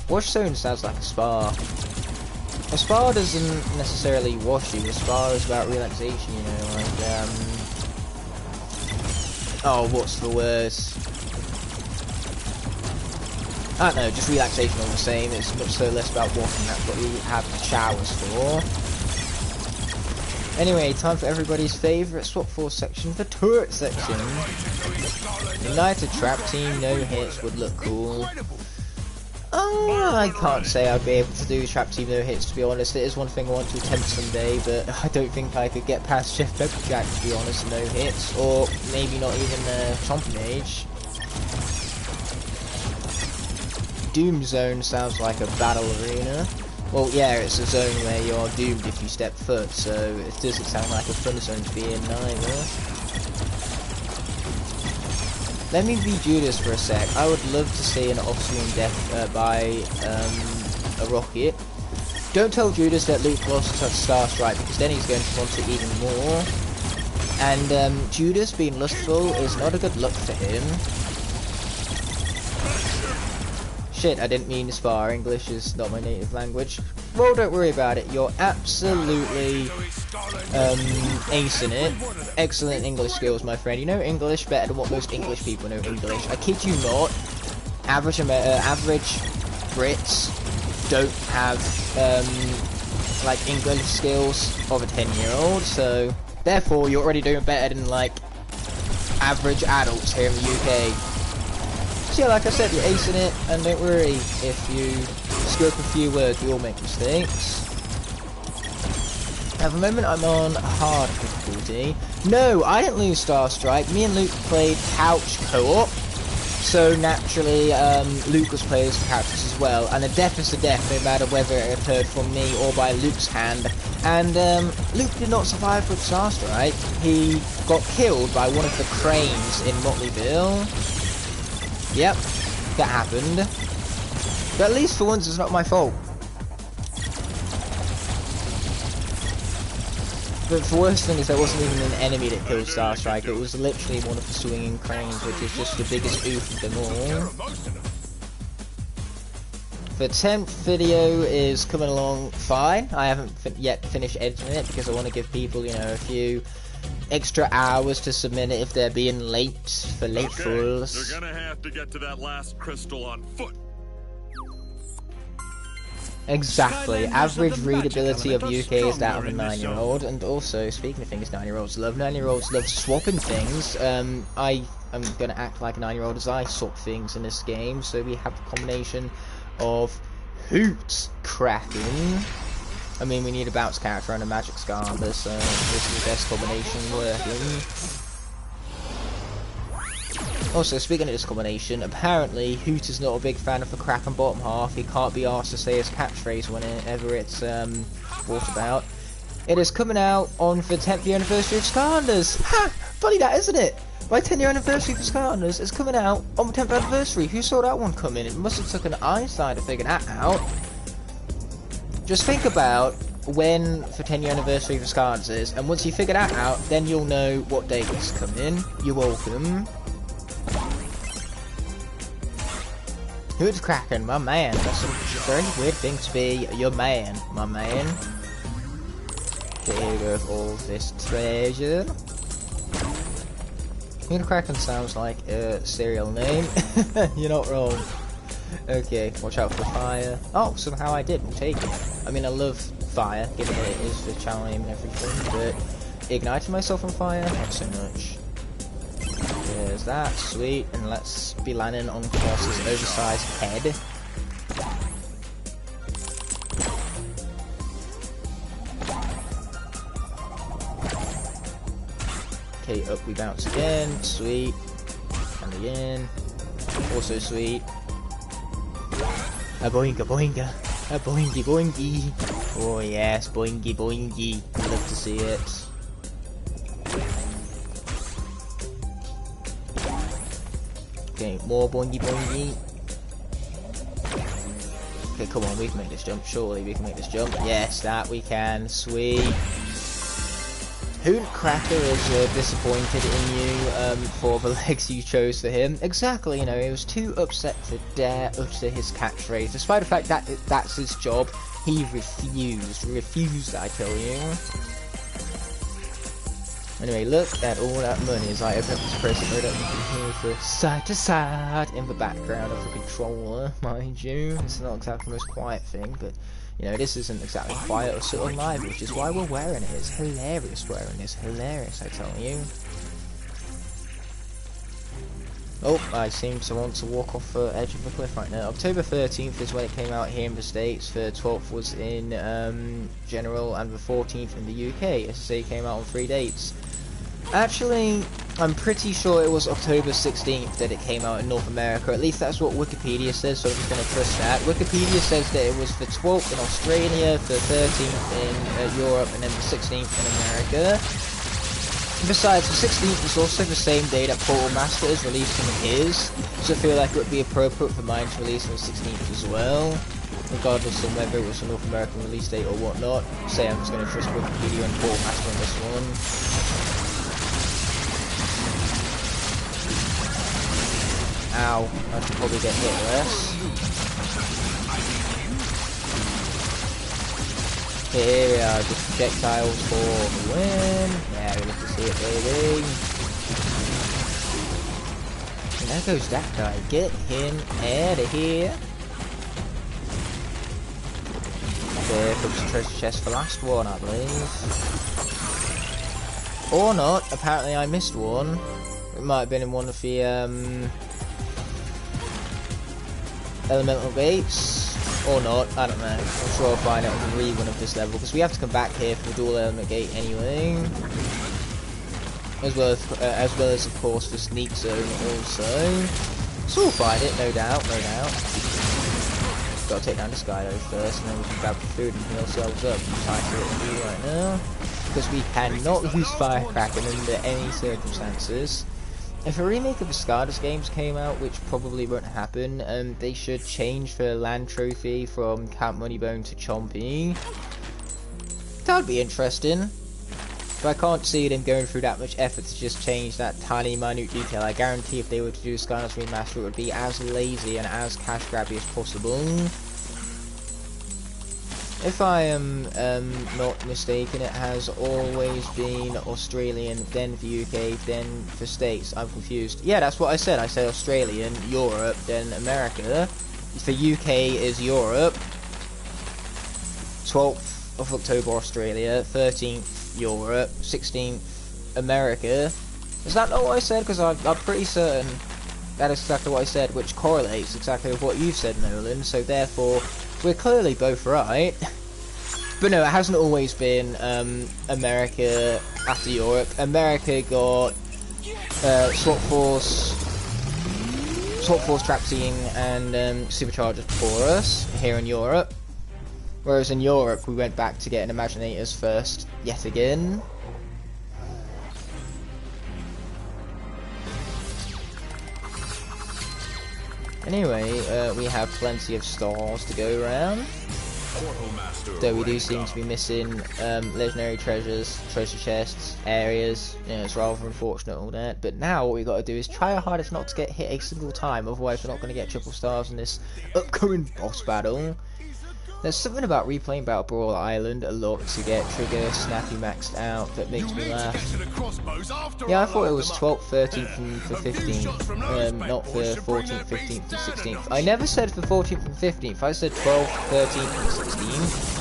Wash Zone sounds like a spa. A spa doesn't necessarily wash you, a spa is about relaxation, you know, like, oh, what's the word? I don't know, just relaxation all the same, it's much so less about washing, that's what we have showers for. Anyway, time for everybody's favourite Swap Force section, the turret section. United Trap Team, no hits would look cool. I can't say I'd be able to do Trap Team no hits, to be honest. It is one thing I want to attempt someday, but I don't think I could get past Chef Pepperjack, to be honest, no hits. Or maybe not even Chomping Age. Doom Zone sounds like a battle arena. Well, yeah, it's a zone where you're doomed if you step foot, so it doesn't sound like a fun zone to be in either. Let me be Judas for a sec. I would love to see an off-screen death by a rocket. Don't tell Judas that Luke lost to Star Strike, because then he's going to want it even more. And Judas being lustful is not a good look for him. Shit, I didn't mean to spar. English is not my native language. Well, don't worry about it. You're absolutely acing it. Excellent English skills, my friend. You know English better than what most English people know English. I kid you not. Average Brits don't have like English skills of a 10-year-old. So therefore, you're already doing better than like average adults here in the UK. So yeah, like I said, you're acing it, and don't worry if you screw up a few words, we all make mistakes. At the moment I'm on hard difficulty. No, I didn't lose Star Strike. Me and Luke played couch co-op, so naturally Luke was playing as characters as well, and a death is a death no matter whether it occurred from me or by Luke's hand. And Luke did not survive with Star Strike. He got killed by one of the cranes in Motleyville. Yep, that happened. But at least for once it's not my fault. But the worst thing is there wasn't even an enemy that killed Star Striker, it was literally one of the swinging cranes, which is just the biggest oof of them all. The 10th video is coming along fine. I haven't yet finished editing it because I want to give people, you know, a few extra hours to submit it if they're being late for latefuls. You're gonna have to get to that last crystal on foot. Exactly. Skylanders Average of the magic readability of element UK are is that of a stronger in this 9-year-old. And also, speaking of things 9-year-olds love, 9-year-olds love swapping things. I am going to act like a 9-year-old as I swap things in this game. So we have the combination of Hoot Kraken. I mean, we need a bounce character and a magic Skylander, so this is the best combination working. Also, speaking of this combination, apparently Hoot is not a big fan of the Kraken bottom half. He can't be asked to say his catchphrase whenever it's brought about. It is coming out on the 10th year anniversary of Skylanders. Ha! Funny that, isn't it? My 10-year anniversary for Skylanders is coming out on the 10th anniversary. Who saw that one coming? It must have took an Einstein to figure that out. Just think about when the 10-year anniversary for Skylanders is, and once you figure that out, then you'll know what date it's coming. You're welcome. Who's Kraken? My man. That's a very weird thing to be your man, my man. Get rid of all this treasure. Who's Kraken sounds like a serial name. You're not wrong. Okay, watch out for fire. Oh, somehow I did. We'll take it. I mean, I love fire, given that it is the channel name and everything, but igniting myself on fire, not so much. There's that, sweet, and let's be landing on Colossus' oversized head. Okay, up we bounce again, sweet, and again, also sweet. A boinga boinga, a boingy boingy. Oh yes, boingy boingy, love to see it. Okay, more boingy boingy. Okay, come on, we can make this jump. Surely we can make this jump. Yes, that we can. Sweet. Hoot Cracker is disappointed in you for the legs you chose for him. Exactly, you know, he was too upset to dare utter his catchphrase. Despite the fact that that's his job, he refused, I tell you. Anyway, look at all that money as I open up this present mode up. You can hear the side to side in the background of the controller, mind you. It's not exactly the most quiet thing, but you know, this isn't exactly quiet or subtle live, which is why we're wearing it. It's hilarious wearing this, hilarious, I tell you. Oh, I seem to want to walk off the edge of the cliff right now. October 13th is when it came out here in the States, the 12th was in general, and the 14th in the UK. SSA came out on 3 dates. Actually, I'm pretty sure it was October 16th that it came out in North America. At least that's what Wikipedia says, so I'm just going to trust that. Wikipedia says that it was the 12th in Australia, the 13th in Europe, and then the 16th in America. Besides, the 16th is also the same day that Portal Master is releasing his, so I feel like it would be appropriate for mine to release on the 16th as well. Regardless of whether it was a North American release date or whatnot. Say I'm just going to trust Wikipedia and Portal Master on this one. Ow, I should probably get hit less. Here we are, just projectiles for the win. Yeah, we love to see it, baby. And there goes that guy. Get him out of here. There comes the treasure chest for last one, I believe. Or not, apparently I missed one. It might have been in one of the elemental gates, or not, I don't know. I'm sure I'll find out on the rerun of this level, because we have to come back here for the dual element gate anyway. As well as of course the sneak zone also. So we'll find it, no doubt, no doubt. Gotta take down the Skylanders first, and then we can grab the food and heal ourselves up. Time for it to do right now, because we cannot lose Firecracker under any circumstances. If a remake of the Skylanders games came out, which probably won't happen, they should change the land trophy from Count Moneybone to Chompy. That would be interesting. So I can't see them going through that much effort to just change that tiny minute detail. I guarantee if they were to do a Skylanders remaster, it would be as lazy and as cash grabby as possible. If I am not mistaken, it has always been Australian, then for UK, then for States. I'm confused. Yeah, that's what I said. I said Australian, Europe, then America. For UK is Europe. 12th of October, Australia. 13th, Europe. 16th, America. Is that not what I said? Because I'm pretty certain that is exactly what I said, which correlates exactly with what you've said, Nolan. So therefore, we're clearly both right. But no, it hasn't always been America after Europe. America got Swap Force Trap Team and Superchargers before us here in Europe. Whereas in Europe, we went back to getting Imaginators first, yet again. Anyway, we have plenty of stars to go around. Though we do seem to be missing legendary treasures, treasure chests, areas. You know, it's rather unfortunate all that. But now what we got to do is try our hardest not to get hit a single time, otherwise we're not going to get triple stars in this upcoming boss battle. There's something about replaying Battle Brawl Island a lot to get Trigger Snappy maxed out that makes me laugh. Yeah, I thought it was 12th, 13th and for 15th, not for 14th, 15th and 16th. I never said for 14th and 15th, I said 12th, 13th and 16th.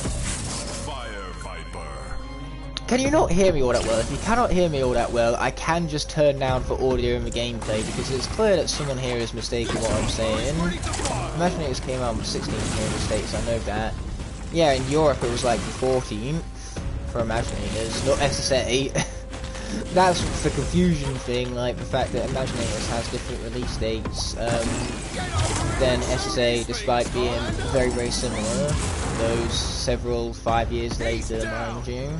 Can you not hear me all that well? If you cannot hear me all that well, I can just turn down for audio in the gameplay, because it's clear that someone here is mistaken what I'm saying. Imaginators came out on the 16th here in the States, I know that. Yeah, in Europe it was like the 14th for Imaginators, not SSA. That's the confusion thing, like the fact that Imaginators has different release dates than SSA, despite being very, very similar. Those several 5 years later, mind you.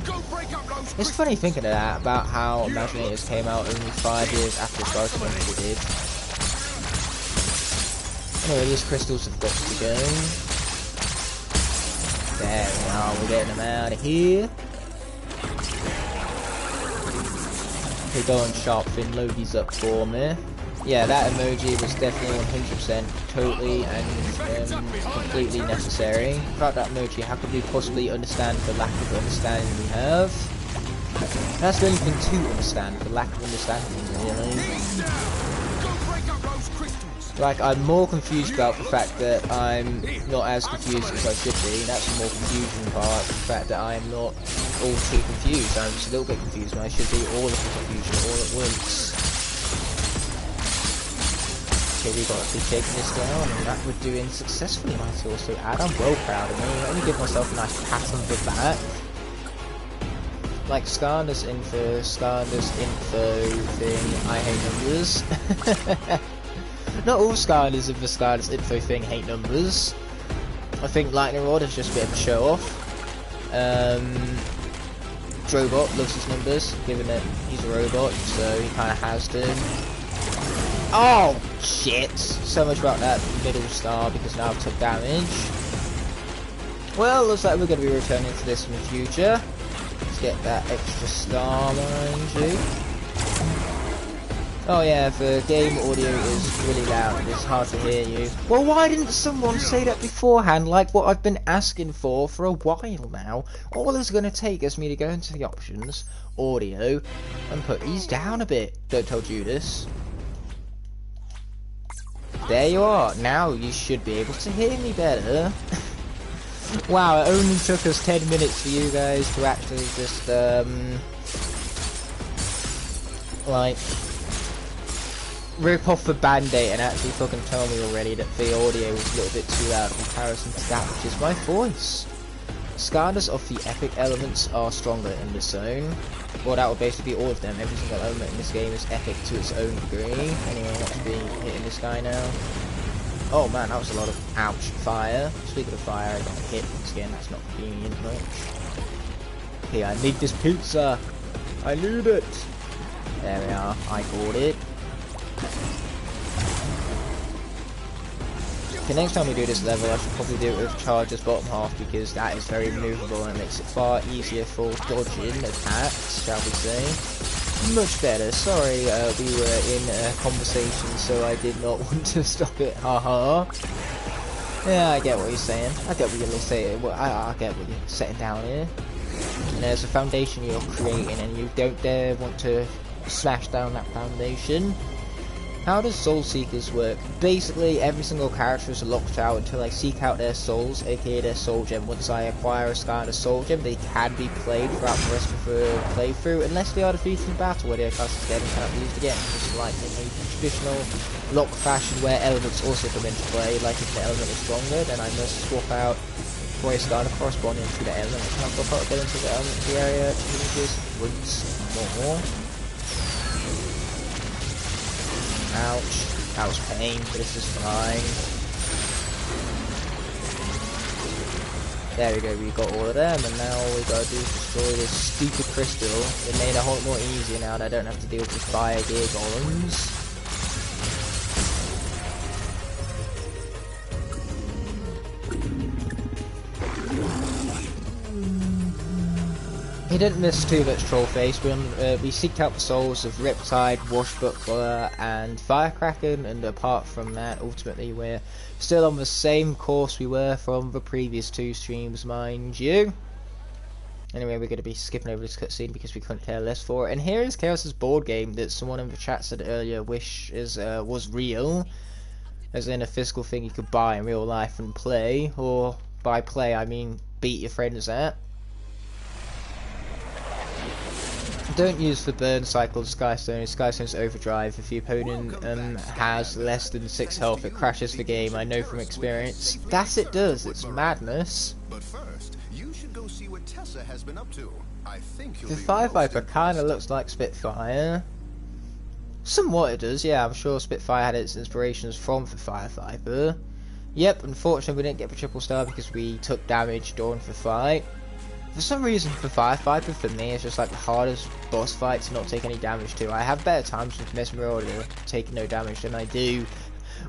It's funny thinking of that, about how Imaginators came out only 5 years after Skylanders did. Anyway, these crystals have got to go. There we are, we're getting them out of here. Okay, go on Sharpfin, load these up for me. Yeah, that emoji was definitely 100% totally and completely necessary. Without that emoji, how could we possibly understand the lack of understanding we have? That's the only thing to understand, the lack of understanding, really. Like, I'm more confused about the fact that I'm not as confused as I should be. That's the more confusing part, the fact that I'm not all too confused. I'm just a little bit confused when I should be all of the confusion all at once. Okay, we got to be taking this down, and that we're doing successfully, might also add. I'm well proud of me. Let me give myself a nice pat on the back. Like Skylanders info thing, I hate numbers. Not all Skylanders of the Skylanders info thing hate numbers. I think Lightning Rod is just a bit of a show off. Drobot loves his numbers, given that he's a robot, so he kind of has to. Oh, shit! So much about that middle star, because now I've took damage. Well, looks like we're going to be returning to this in the future. Let's get that extra star, mind you. Oh yeah, the game audio is really loud, it's hard to hear you. Well, why didn't someone say that beforehand, like what I've been asking for a while now? All it's going to take is me to go into the options, audio, and put these down a bit. Don't tell Judas. There you are, now you should be able to hear me better. Wow, it only took us 10 minutes for you guys to actually just, like, rip off the band-aid and actually fucking tell me already that the audio was a little bit too loud in comparison to that, which is my voice. Skylanders of the epic elements are stronger in this zone. Well, that would basically be all of them. Every single element in this game is epic to its own degree. Anyway, let's be hitting this guy now. Oh man, that was a lot of ouch fire. Speaking of fire, I got hit once again. That's not convenient much. Okay, I need this pizza. I need it. There we are. I got it. The next time we do this level, I should probably do it with Charger's bottom half, because that is very movable and it makes it far easier for dodging attacks, shall we say. Much better. Sorry, we were in a conversation, so I did not want to stop it. Haha. Yeah, I get what you're saying. I get what you're saying. Well, I get what you're setting down here. And there's a foundation you're creating, and you don't dare want to smash down that foundation. How does Soul Seekers work? Basically, every single character is locked out until I seek out their souls, aka their soul gem. Once I acquire a Skylander soul gem, they can be played throughout the rest of the playthrough, unless they are defeated in battle, where they are cast dead and cannot be used again. Just like in a traditional lock fashion, where elements also come into play. Like if the element is stronger, then I must swap out for a Skylander corresponding to the element. I cannot swap out again until the element of the area changes once more. Ouch. That was pain, but this is fine. There we go, we got all of them, and now all we gotta do is destroy this stupid crystal. It made it a whole lot more easier now that I don't have to deal with the fire gear golems. He didn't miss too much Trollface. We seeked out the souls of Riptide, Washbuckler, and Firecracken, and apart from that, ultimately we're still on the same course we were from the previous 2 streams, mind you. Anyway, we're going to be skipping over this cutscene because we couldn't care less for it. And here is Chaos's board game that someone in the chat said earlier was real, as in a physical thing you could buy in real life and play, or by play I mean beat your friends at. Don't use the burn cycle of Skystone. Skystone's overdrive. If the opponent has less than 6 health, it crashes the game. I know from experience. That it does. It's madness. But first, you should go see what Tessa has been up to. I think the Fire Viper kind of looks like Spitfire. Somewhat it does, yeah. I'm sure Spitfire had its inspirations from the Fire Viper. Yep, unfortunately we didn't get the triple star because we took damage during the fight. For some reason, the Fire Viper for me is just like the hardest boss fight to not take any damage to. I have better times with Mesmeralda taking no damage than I do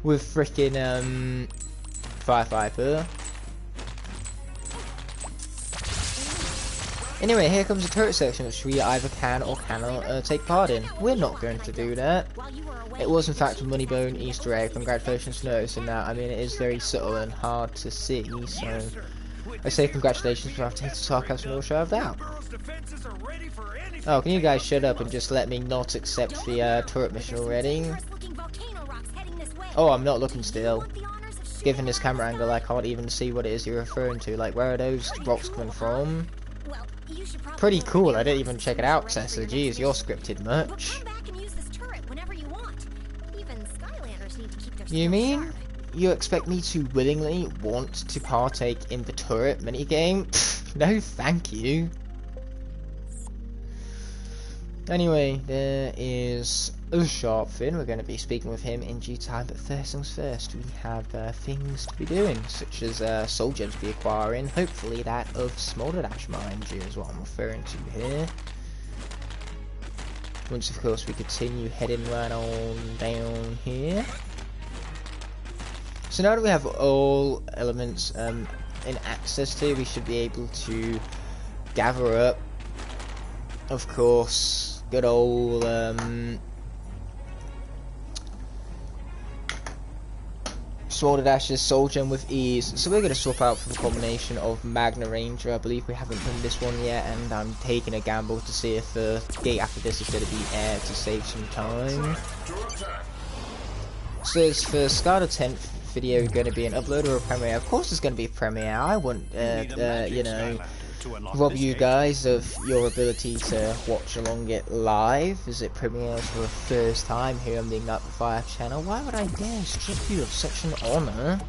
with freaking Fire Viper. Anyway, here comes the turret section, which we either can or cannot take part in. We're not going to do that. It was in fact a Moneybone Easter egg. Congratulations for noticing that. I mean, it is very subtle and hard to see, so I say congratulations, but I've taken sarcasm no share of doubt. Oh, can you guys shut up and just let me not accept the turret mission already? Oh, I'm not looking still. Given this camera angle, I can't even see what it is you're referring to. Like, where are those rocks coming from? Pretty cool, I didn't even check it out, Tessa. Geez, you're scripted much. You mean? You expect me to willingly want to partake in the turret minigame? No, thank you. Anyway, there is a Sharpfin. We're going to be speaking with him in due time, but first things first, we have things to be doing, such as soul gems to be acquiring, hopefully that of Smolder Dash, mind you, is what I'm referring to here. Once, of course, we continue heading right on down here. So now that we have all elements in access to, we should be able to gather up, of course, good old Smolder Dash's Soul Gem with ease. So we're going to swap out for the combination of Magna Ranger. I believe we haven't done this one yet, and I'm taking a gamble to see if the gate after this is going to be air to save some time. So it's for Skylar 10th video going to be an upload or a premiere. Of course it's going to be a premiere. I wouldn't, you know, rob you guys of your ability to watch along it live as it premieres for the first time here on the Ignite the Fire channel. Why would I dare strip you of such an honour?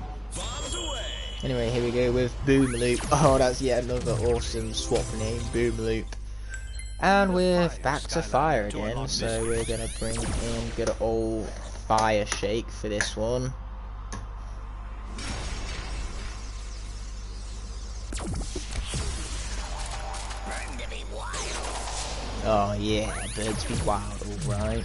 Anyway, here we go with Boom Loop. Oh, that's yet another awesome swap name, Boom Loop. And we're back to fire again, so we're going to bring in good old Fire Shake for this one. Oh yeah, birds be wild, alright.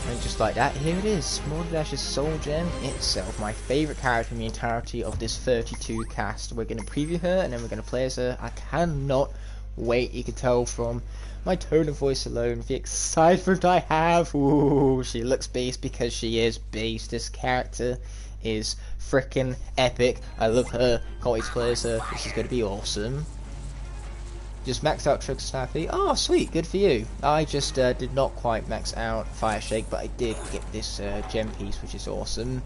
And just like that, here it is, Small Dash's Soul Gem itself, my favourite character in the entirety of this 32 cast. We're going to preview her, and then we're going to play as her. I cannot wait. You can tell from my tone of voice alone, the excitement I have. Ooh, she looks beast because she is beast. This character is freaking epic. I love her. Can't wait to play as her. This is going to be awesome. Just maxed out Trigger Snappy. Oh, sweet, good for you. I just did not quite max out Fire Shake, but I did get this gem piece, which is awesome.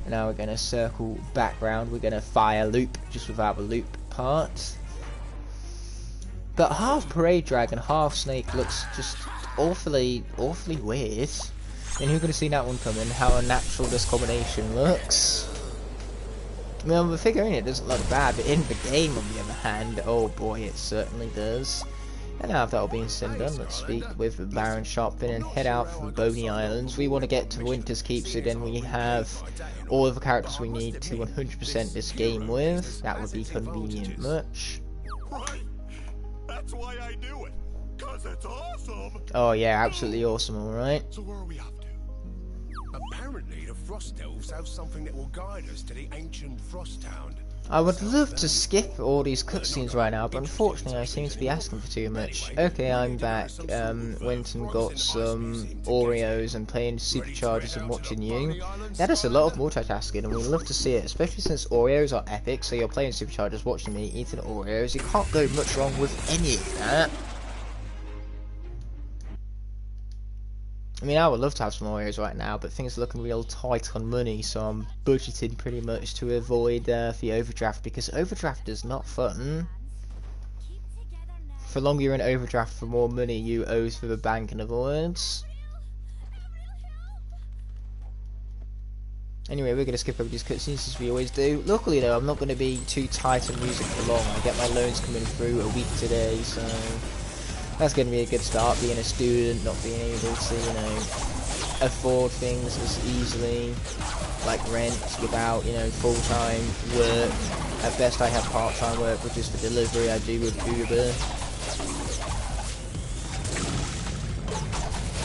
And now we're going to circle back round. We're going to fire loop, just without the loop part. But half Parade Dragon, half Snake looks just awfully weird. And who's going to see that one coming? How unnatural this combination looks. I mean, on the figure in it doesn't look bad, but in the game, on the other hand, oh boy, it certainly does. And now that all being said and done, let's speak with Baron Sharpfin and head out from Boney Islands. We want to get to Winter's Keep, so then we have all of the characters we need to 100% this game with. That would be convenient much. Right. That's why I do it. Cause it's awesome. Oh yeah, absolutely awesome, alright. So where are we up to? Apparently the Frost Elves have something that will guide us to the ancient Frost Town. I would love to skip all these cutscenes right now, but unfortunately I seem to be asking for too much. Okay, I'm back. Went and got some Oreos and playing Superchargers and watching you. That is a lot of multitasking, and we love to see it, especially since Oreos are epic, so you're playing Superchargers, watching me, eating Oreos. You can't go much wrong with any of that. I mean, I would love to have some Oreos right now, but things are looking real tight on money, so I'm budgeting pretty much to avoid the overdraft, because overdraft is not fun. For longer you're in overdraft, for more money you owe to the bank, in other words. Anyway, we're going to skip over these cutscenes as we always do. Luckily though, I'm not going to be too tight on music for long. I get my loans coming through a week today, so that's going to be a good start, being a student, not being able to, you know, afford things as easily, like rent, without, you know, full-time work. At best I have part-time work, which is for delivery I do with Uber.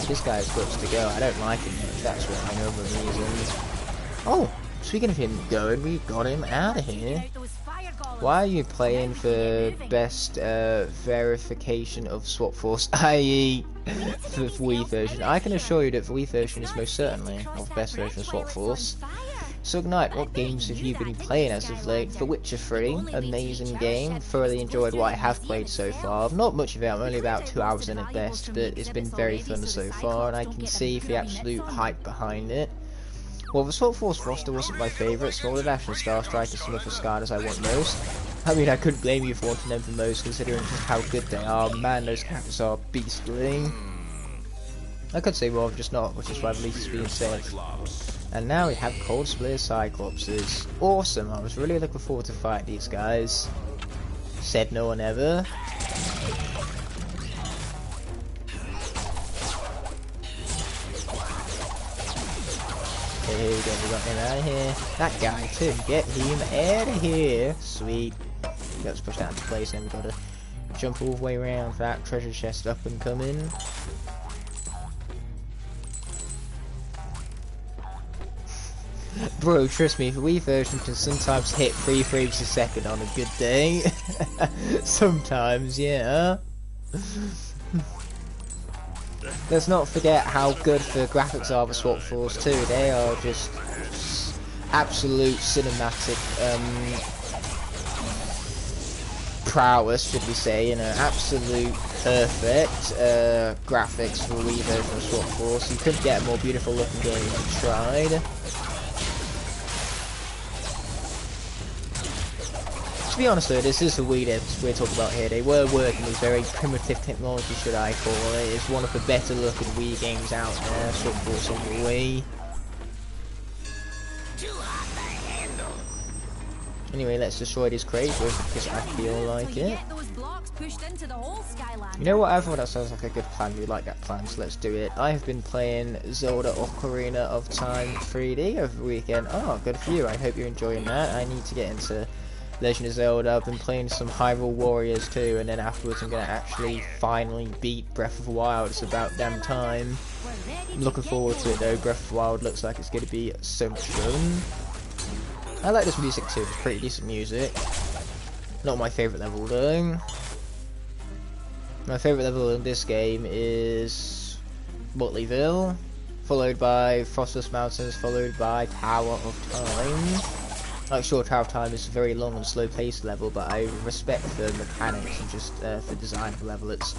This guy's guts to go, I don't like him much, that's what I know the reason. Oh, speaking of him going, we got him out of here. Why are you playing for best verification of Swap Force, i.e. the Wii version? I can assure you that the Wii version is most certainly of best version of Swap Force. So Ignite, what games have you been playing as of late? The Witcher 3, amazing game, thoroughly enjoyed what I have played so far. Not much of it, I'm only about 2 hours in at best, but it's been very fun so far, and I can see the absolute hype behind it. Well, the Swap Force roster wasn't my favourite. Smaller Dash and Star Strike are some of the Skylanders I want most. I mean, I couldn't blame you for wanting them the most, considering just how good they are. Man, those characters are beastly. I could say more, just not, which is why the least is being said. And now we have Cold Splitter Cyclopses. Awesome, I was really looking forward to fight these guys. Said no one ever. Here we go, we got him out of here. That guy too, get him out of here. Sweet. Let's push that into place, and we've got to jump all the way around for that treasure chest up and coming. Bro, trust me, the Wii version can sometimes hit 3 frames a second on a good day. Sometimes, yeah. Let's not forget how good the graphics are for Swap Force 2. They are just absolute cinematic prowess, should we say, you know, absolute perfect graphics for Wii version of Swap Force. You couldn't get a more beautiful looking game if you tried. To be honest though, this is the Wii devs we're talking about here. They were working with very primitive technology, should I call it. It's one of the better looking Wii games out there, Swap Force on the Wii. Anyway, let's destroy this crate because I feel like it. You know what, everyone, that sounds like a good plan. We like that plan, so let's do it. I have been playing Zelda Ocarina of Time 3D over the weekend. Oh, good for you. I hope you're enjoying that. I need to get into Legend of Zelda. I've been playing some Hyrule Warriors too, and then afterwards I'm going to actually finally beat Breath of the Wild. It's about damn time. I'm looking forward to it though. Breath of the Wild looks like it's going to be so much fun. I like this music too, it's pretty decent music. Not my favourite level though. My favourite level in this game is Motleyville, followed by Frostless Mountains, followed by Tower of Time. Like, sure, Tower of Time is a very long and slow paced level, but I respect the mechanics and just the design of the level. It's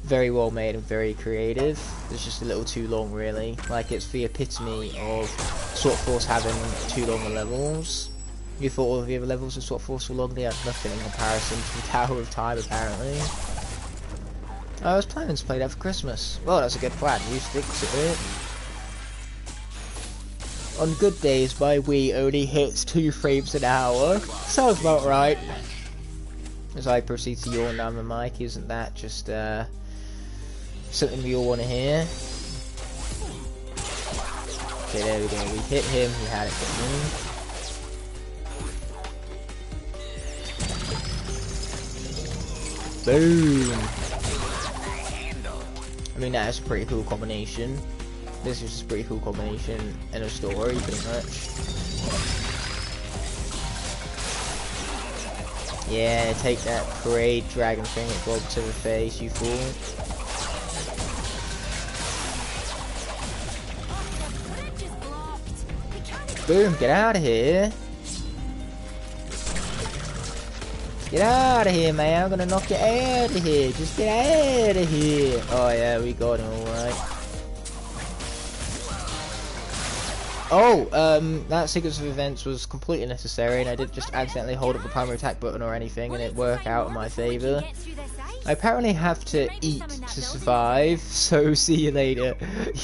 very well made and very creative. It's just a little too long really. Like, it's the epitome of Sword Force having too long levels. You thought all of the other levels of Sword Force were long, they had nothing in comparison to the Tower of Time apparently. I was planning to play that for Christmas. Well, that's a good plan. You stick to it. On good days, my Wii only hits 2 frames an hour. Sounds about right. As I proceed to yawn down the mic, isn't that just something we all want to hear? Okay, there we go. We hit him. We had it hit me. Boom. I mean, that's a pretty cool combination. This is just a pretty cool combination in a story, pretty much. Yeah, take that parade dragon thing at Bob to the face, you fool. Boom, get out of here. Get out of here, man. I'm gonna knock you out of here. Just get out of here. Oh, yeah, we got him, alright. Oh, that sequence of events was completely necessary, and I didn't just accidentally hold up the primary attack button or anything, and it worked out in my favour. I apparently have to eat to survive, so see you later.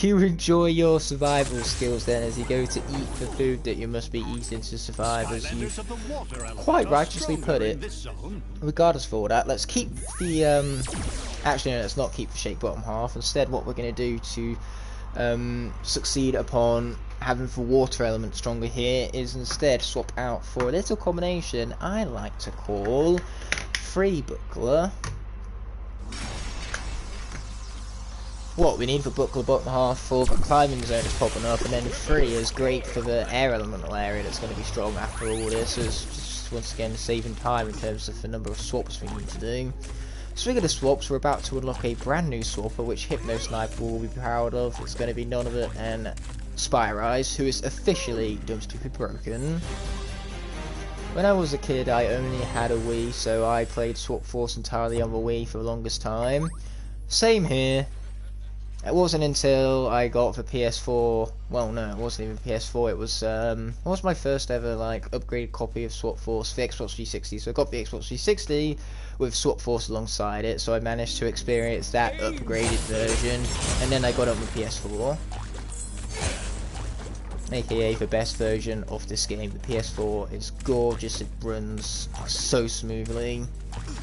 You enjoy your survival skills then as you go to eat the food that you must be eating to survive, as you quite righteously put it. Regardless of all that, let's keep the, actually no, let's not keep the shake bottom half. Instead, what we're going to do to succeed upon having the water element stronger here is instead swap out for a little combination I like to call Free Buckler. What we need for Buckler bottom half for the climbing zone is popping up, and then 3 is great for the air elemental area that's going to be strong after all this. So it's just once again saving time in terms of the number of swaps we need to do. Speaking of swaps, we're about to unlock a brand new swapper which Hypno Sniper will be proud of. It's going to be none other than Spire Eyes, who is officially Dumb Stupid Broken. When I was a kid, I only had a Wii, so I played Swap Force entirely on the Wii for the longest time. Same here. It wasn't until I got the PS4, well no, it wasn't even PS4, it was my first ever like upgraded copy of Swap Force for Xbox 360, so I got the Xbox 360 with Swap Force alongside it, so I managed to experience that upgraded version, and then I got it on the PS4. AKA the best version of this game. The PS4 is gorgeous, it runs so smoothly.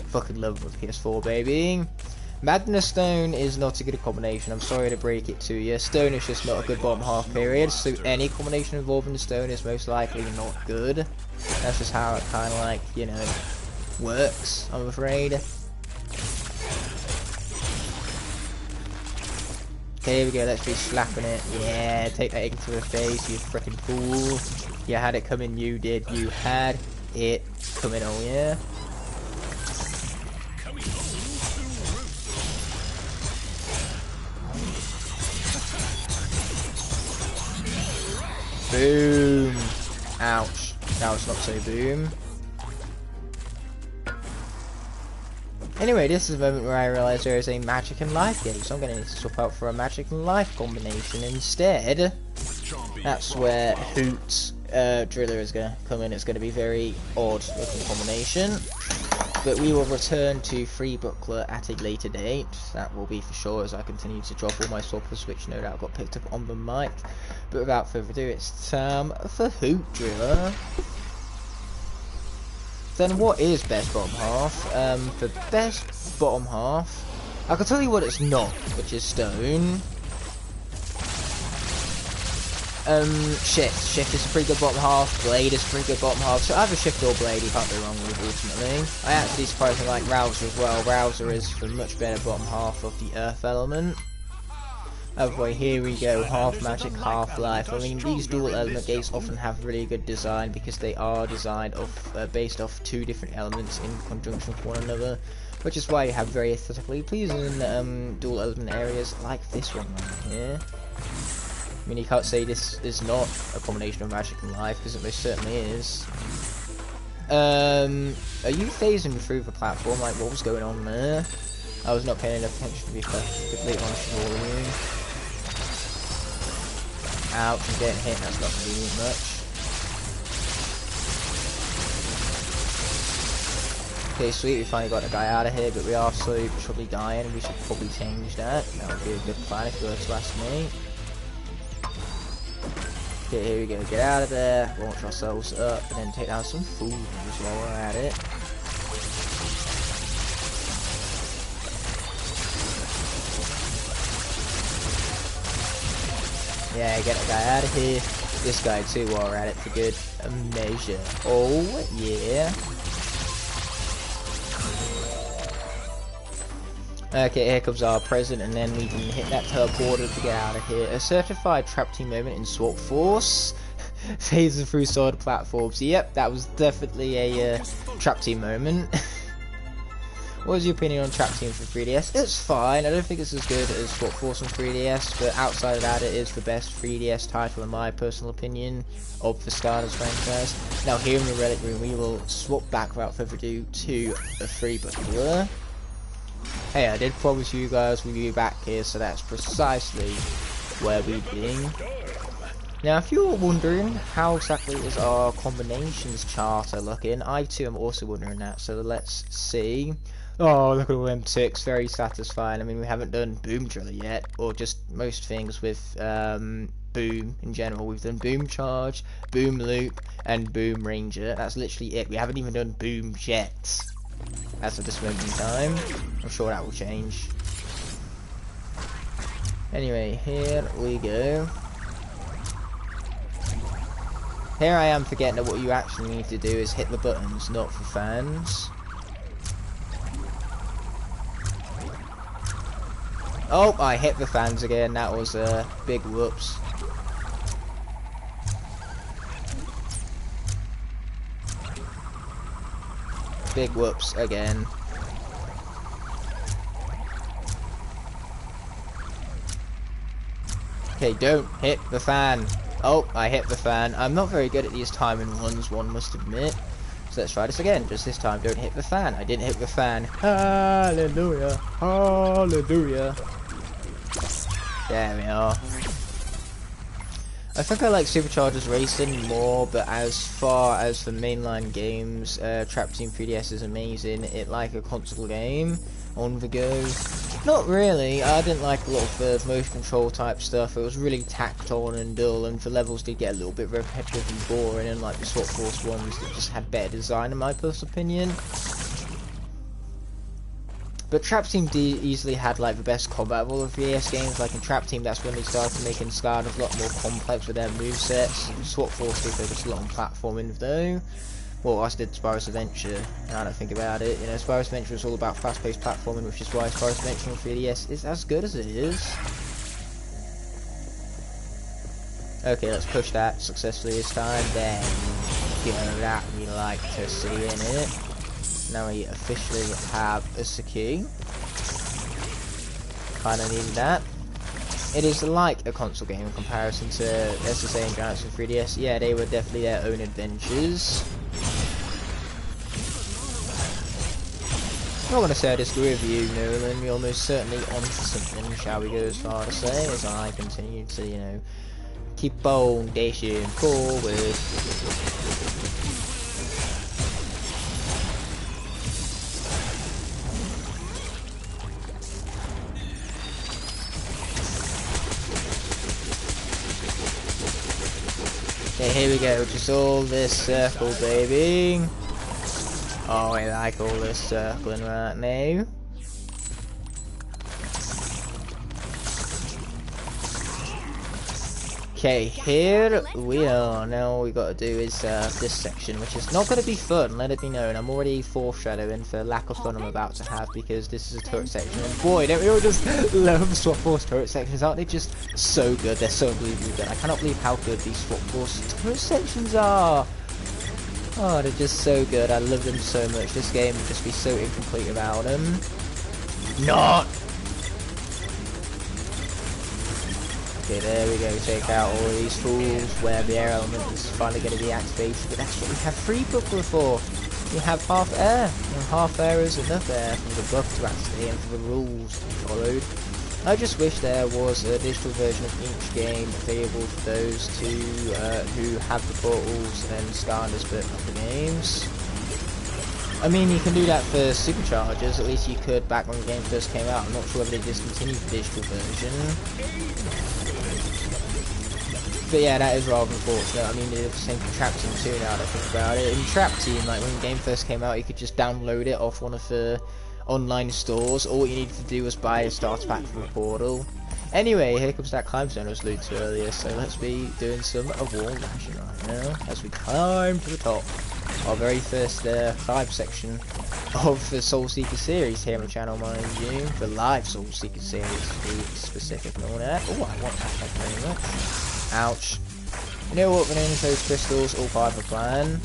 Fucking love the PS4, baby. Madness Stone is not a good combination, I'm sorry to break it to you. Stone is just not a good bottom half period, so any combination involving Stone is most likely not good. That's just how it kind of like, you know, works, I'm afraid. Okay, here we go, let's be slapping it. Yeah, take that into the face, you freaking fool. You had it coming, you did. You had it coming, oh yeah. Boom! Ouch. Now it's not so boom. Anyway, this is the moment where I realise there is a magic and life game, so I'm going to need to swap out for a magic and life combination instead. That's where Hoot Driller is going to come in. It's going to be a very odd looking combination. But we will return to Free Buckler at a later date. That will be for sure as I continue to drop all my swappers, which no doubt got picked up on the mic. But without further ado, it's time for Hoot Driller. Then what is best bottom half? For best bottom half, I can tell you what it's not, which is Stone. Shift is a pretty good bottom half, Blade is a pretty good bottom half, so either Shift or Blade you can't go wrong with ultimately. I actually surprisingly like Rouser as well. Rouser is the much better bottom half of the Earth element. Other here we go, half magic, half life. I mean, these dual element gates often have really good design because they are designed based off two different elements in conjunction with one another, which is why you have very aesthetically pleasing dual element areas like this one right here. I mean, you can't say this is not a combination of magic and life, because it most certainly is. Are you phasing through the platform? Like, what was going on there? I was not paying enough attention to be completely honest with all of you. Ouch, I'm getting hit, that's not convenient much. Okay, sweet, we finally got the guy out of here, but we are slowly but surely dying, we should probably change that. That would be a good plan if you were to ask me. Okay, here we go, get out of there, launch ourselves up, and then take down some food just while we're at it. Yeah, get the guy out of here. This guy too while we're at it for good measure. Oh, yeah. Okay, here comes our present, and then we can hit that teleporter to get out of here. A certified trap team moment in Swap Force. Phasing through solid platforms. Yep, that was definitely a trap team moment. What is your opinion on trap team for 3DS? It's fine. I don't think it's as good as Swap Force on 3DS, but outside of that, it is the best 3DS title in my personal opinion of the Skylanders franchise. Now, here in the Relic Room, we will swap back without further ado to a free buckler. Hey, I did promise you guys we'd be back here, so that's precisely where we've been. Now, if you're wondering how exactly is our combinations charter looking, I too am also wondering that, so let's see. Oh, look at all them ticks, very satisfying. I mean, we haven't done Boom Driller yet, or just most things with Boom in general. We've done Boom Charge, Boom Loop, and Boom Ranger. That's literally it. We haven't even done Boom Jet. As of this moment in time. I'm sure that will change. Anyway, here we go. Here I am forgetting that what you actually need to do is hit the buttons, not the fans. Oh, I hit the fans again. That was a big whoops. Big whoops again. Okay, don't hit the fan. Oh, I hit the fan. I'm not very good at these timing ones, one must admit. So let's try this again. Just this time, don't hit the fan. I didn't hit the fan. Hallelujah. Hallelujah. There we are. I think I like Superchargers Racing more, but as far as the mainline games, Trap Team 3DS is amazing. It like a console game on the go. Not really. I didn't like a lot of the motion control type stuff. It was really tacked on and dull, and the levels did get a little bit repetitive and boring, and like the Swap Force ones that just had better design in my personal opinion. But Trap Team easily had like the best combat of all of the ES games. Like in Trap Team, that's when they started making Skylanders a lot more complex with their movesets. Swap Force did focus a lot on platforming though. Well, I did Spyro's Adventure, now that I think about it. You know, Spyro's Adventure is all about fast-paced platforming, which is why Spyro's Adventure on 3DS is as good as it is. Okay, let's push that successfully this time. Then, you know, that we like to see in it. Now we officially have a Saki. Kinda needed that. It is like a console game in comparison to SSA and Giants and 3DS. Yeah, they were definitely their own adventures. I'm not going to say I disagree with you, Nolan. You're most certainly onto something, shall we go as far to say, as I continue to, you know, keep on dashing forward. Okay, here we go, just all this circle, baby. Oh, I like all this circling right now. Okay, here we are. Now all we got to do is this section, which is not going to be fun, let it be known. I'm already foreshadowing for lack of fun I'm about to have, because this is a turret section. And boy, don't we all just love Swap Force turret sections? Aren't they just so good? They're so unbelievably good. I cannot believe how good these Swap Force turret sections are. Oh, they're just so good. I love them so much. This game would just be so incomplete without them. Not! Okay, there we go, take out all these fools where the air element is finally going to be activated, but that's what we have free buckler for. We have half air, and half air is enough air for the buff to activate and for the rules to be followed. I just wish there was a digital version of each game available for those who have the portals and Skylanders but not the games. I mean, you can do that for superchargers, at least you could back when the game first came out. I'm not sure whether they discontinued the digital version. But yeah, that is rather unfortunate. I mean, they did the same for Trap Team too now that I think about it. In Trap Team, like when the game first came out, you could just download it off one of the online stores. All you needed to do was buy a starter pack from the portal. Anyway, here comes that climb zone I was alluded to earlier, so let's be doing some wall dashing right now as we climb to the top. Our very first climb section of the Soul Seeker series here on the channel, mind you. The live Soul Seeker series to be specific and all that. Oh, I want that, thank you very much. Ouch. You know what, we're going to those crystals, all part of the plan.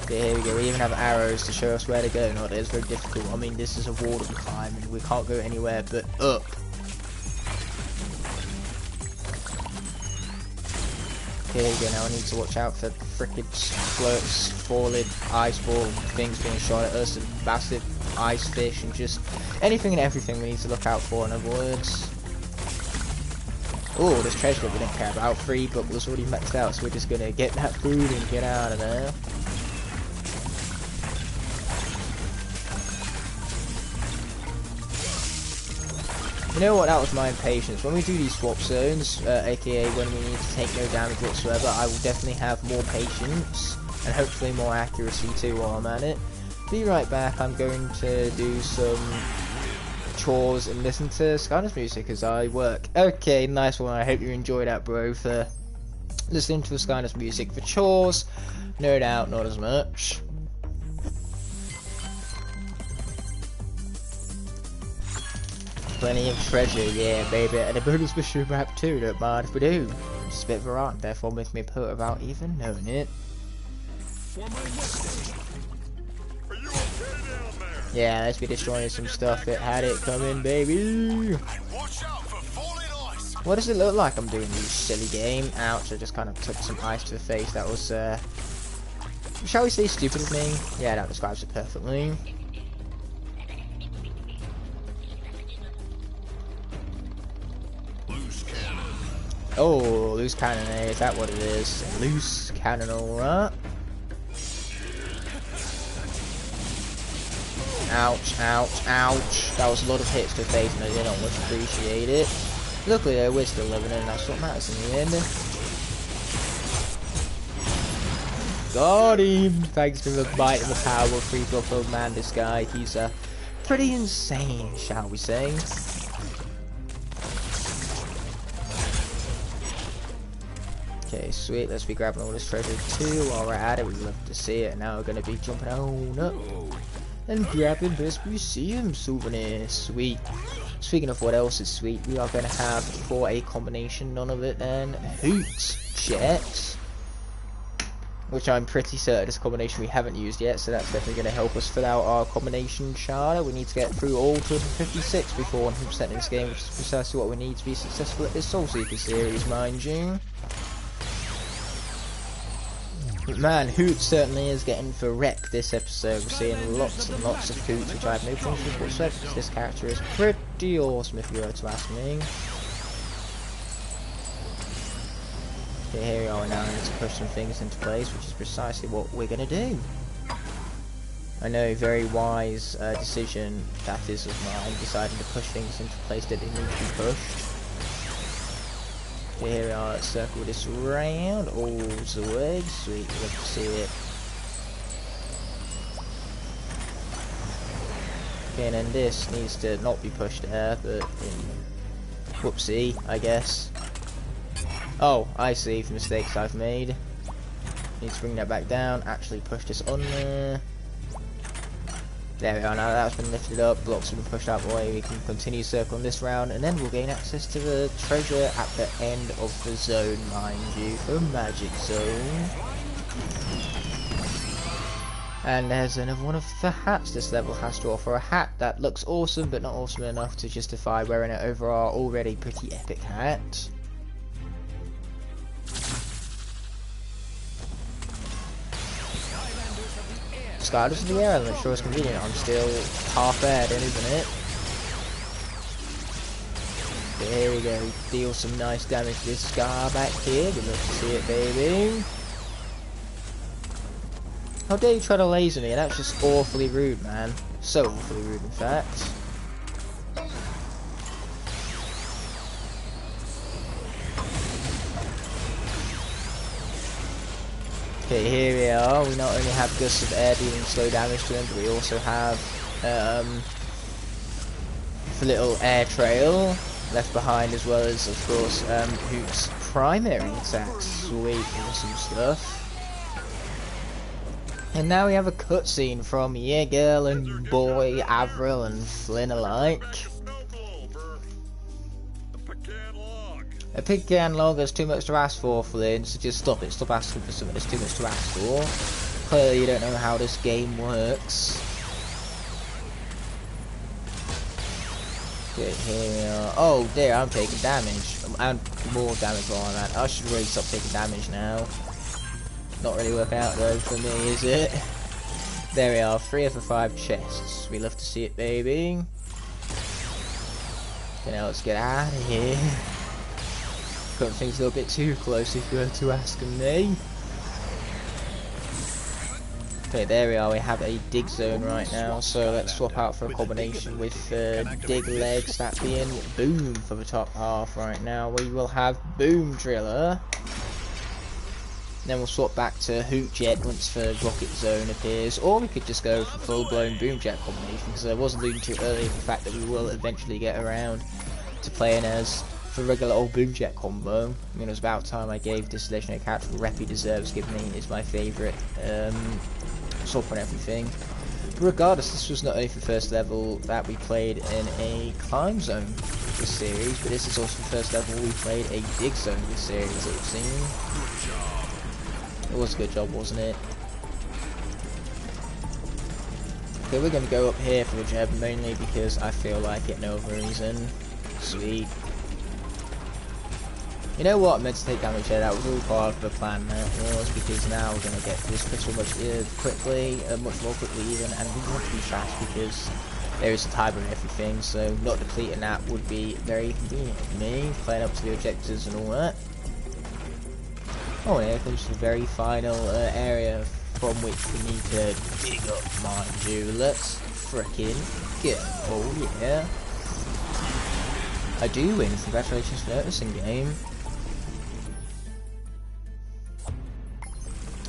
Okay, here we go, we even have arrows to show us where to go. Not that it's very difficult. I mean, this is a wall to climb and we can't go anywhere but up. Okay, here we go, now I need to watch out for frickin' floats, falling, ice ball, things being shot at us, and massive ice fish, and just anything and everything we need to look out for, in other words. Oh, this treasure that we don't care about. Free buckler's already maxed out, so we're just gonna get that food and get out of there. You know what, that was my impatience. When we do these swap zones, aka when we need to take no damage whatsoever, I will definitely have more patience, and hopefully more accuracy too while I'm at it. Be right back, I'm going to do some chores and listen to Skylanders music as I work. Okay, nice one, I hope you enjoyed that, bro, for listening to the Skylanders music. For chores, no doubt, not as much. Plenty of treasure, yeah, baby, and a bonus mystery map too, don't mind if we do. Just a bit of a rant, therefore make me poet without even knowing it. Are you okay down there? Yeah, let's be destroying some stuff. It had it coming, baby. Watch out for falling ice. What does it look like I'm doing, you silly game? Ouch, I just kind of took some ice to the face. That was, shall we say stupid of me? Yeah, that describes it perfectly. Oh, loose cannon, eh? Is that what it is? Loose cannon, alright. Ouch, ouch, ouch. That was a lot of hits to the face and I did not much appreciate it. Luckily though, we're still living and that's what matters in the end. Got him! Thanks to the might and the power of Free Buffalo Man, this guy. He's pretty insane, shall we say. Okay, sweet, let's be grabbing all this treasure too while we're at it. We'd love to see it. Now we're going to be jumping on up and grabbing this museum souvenir. Sweet. Speaking of what else is sweet, we are going to have for a combination, none of it then, Hoot Jet, which I'm pretty certain is a combination we haven't used yet, so that's definitely going to help us fill out our combination charter. We need to get through all 256 before 100% in this game, which is precisely what we need to be successful at this Soul Seeker series, mind you. But man, Hoot certainly is getting for wreck this episode. We're seeing lots and lots of Hoots, which I have no problems with whatsoever, because this character is pretty awesome if you were to ask me. Okay, here we are now, I need to push some things into place, which is precisely what we're going to do. I know, very wise decision that is of mine, deciding to push things into place that they need to be pushed. Okay, here we are, let's circle this round all the way. Sweet, love to see it. Okay, and then this needs to not be pushed there, but Whoopsie, I guess. Oh, I see the mistakes I've made. Need to bring that back down, actually push this on there. There we are, now that's been lifted up, blocks have been pushed out the way, we can continue circling this round, and then we'll gain access to the treasure at the end of the zone, mind you, the magic zone. And there's another one of the hats this level has to offer, a hat that looks awesome, but not awesome enough to justify wearing it over our already pretty epic hat. Skylanders in the air element sure is convenient. I'm still half aired in, isn't it? There we go. Deal some nice damage to this scar back here. Good luck to see it, baby. How dare you try to laser me? That's just awfully rude, man. So awfully rude, in fact. Okay, here we are. We not only have gusts of air dealing slow damage to them, but we also have the little air trail left behind, as well as, of course, Hoot's primary attacks. Sweet, awesome stuff. And now we have a cutscene from yeah, girl and boy, Avril and Flynn alike. A pecan log is too much to ask for, Flynn, so just stop it. Stop asking for something that's too much to ask for. Clearly you don't know how this game works. Okay, here we are. Oh dear, I'm taking damage. And more damage while I'm at. I should really stop taking damage now. Not really working out though for me, is it? There we are, 3 of the 5 chests. We love to see it, baby. Okay, now let's get out of here. Got things a little bit too close if you were to ask me. Okay, there we are, we have a dig zone right now, so let's swap out for a combination with dig legs, that being boom for the top half right now. We will have boom driller. Then we'll swap back to Hoot Jet once the rocket zone appears, or we could just go for full-blown boom jet combination, because I was alluding to earlier the fact that we will eventually get around to playing as the regular old boom jet combo. I mean, it was about time I gave this legendary character the rep he deserves, given he is my favourite swap and everything. But regardless, this was not only the first level that we played in a climb zone this series, but this is also the first level we played a dig zone this series, it would seem. It was a good job, wasn't it? Okay, we're going to go up here for the jab, mainly because I feel like it, no other reason. Sweet. You know what, I meant to take damage there, that was all part of the plan, that was, because now we're going to get this crystal much quickly, much more quickly even, and we want to be fast because there is a timer and everything, so not depleting that would be very convenient for me, playing up to the objectives and all that. Oh, and here comes the very final area from which we need to dig up, mind you. Let's frickin' go. Oh, yeah. I do win. Congratulations for noticing, game.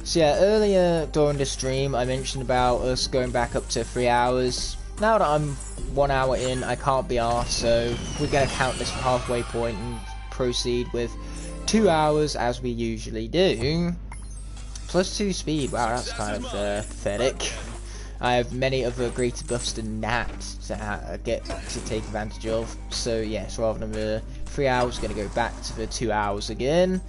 So yeah, earlier during the stream I mentioned about us going back up to 3 hours. Now that I'm 1 hour in, I can't be arsed, so we're going to count this halfway point and proceed with 2 hours as we usually do. Plus 2 speed, wow, that's kind of pathetic. I have many other greater buffs than that to get to take advantage of. So yes, rather than the 3 hours, going to go back to the 2 hours again.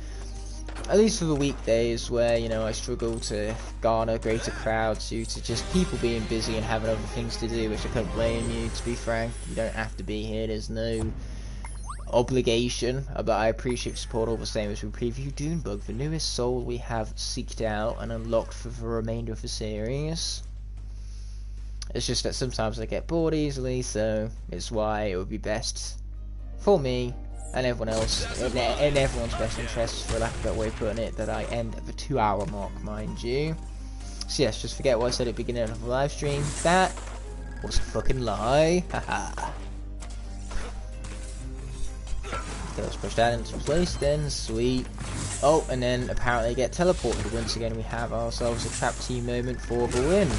At least for the weekdays where, you know, I struggle to garner greater crowds due to just people being busy and having other things to do, which I can't blame you, to be frank. You don't have to be here, there's no obligation, but I appreciate support all the same as we preview Dunebug, the newest soul we have seeked out and unlocked for the remainder of the series. It's just that sometimes I get bored easily, so it's why it would be best for me and everyone else, in everyone's best interests, for lack of a better way of putting it, that I end at the 2 hour mark, mind you. So yes, just forget what I said at the beginning of the live stream. That was a fucking lie. Haha. Okay, let's push that into place then, sweet. Oh, and then apparently get teleported. Once again, we have ourselves a trap team moment for the win.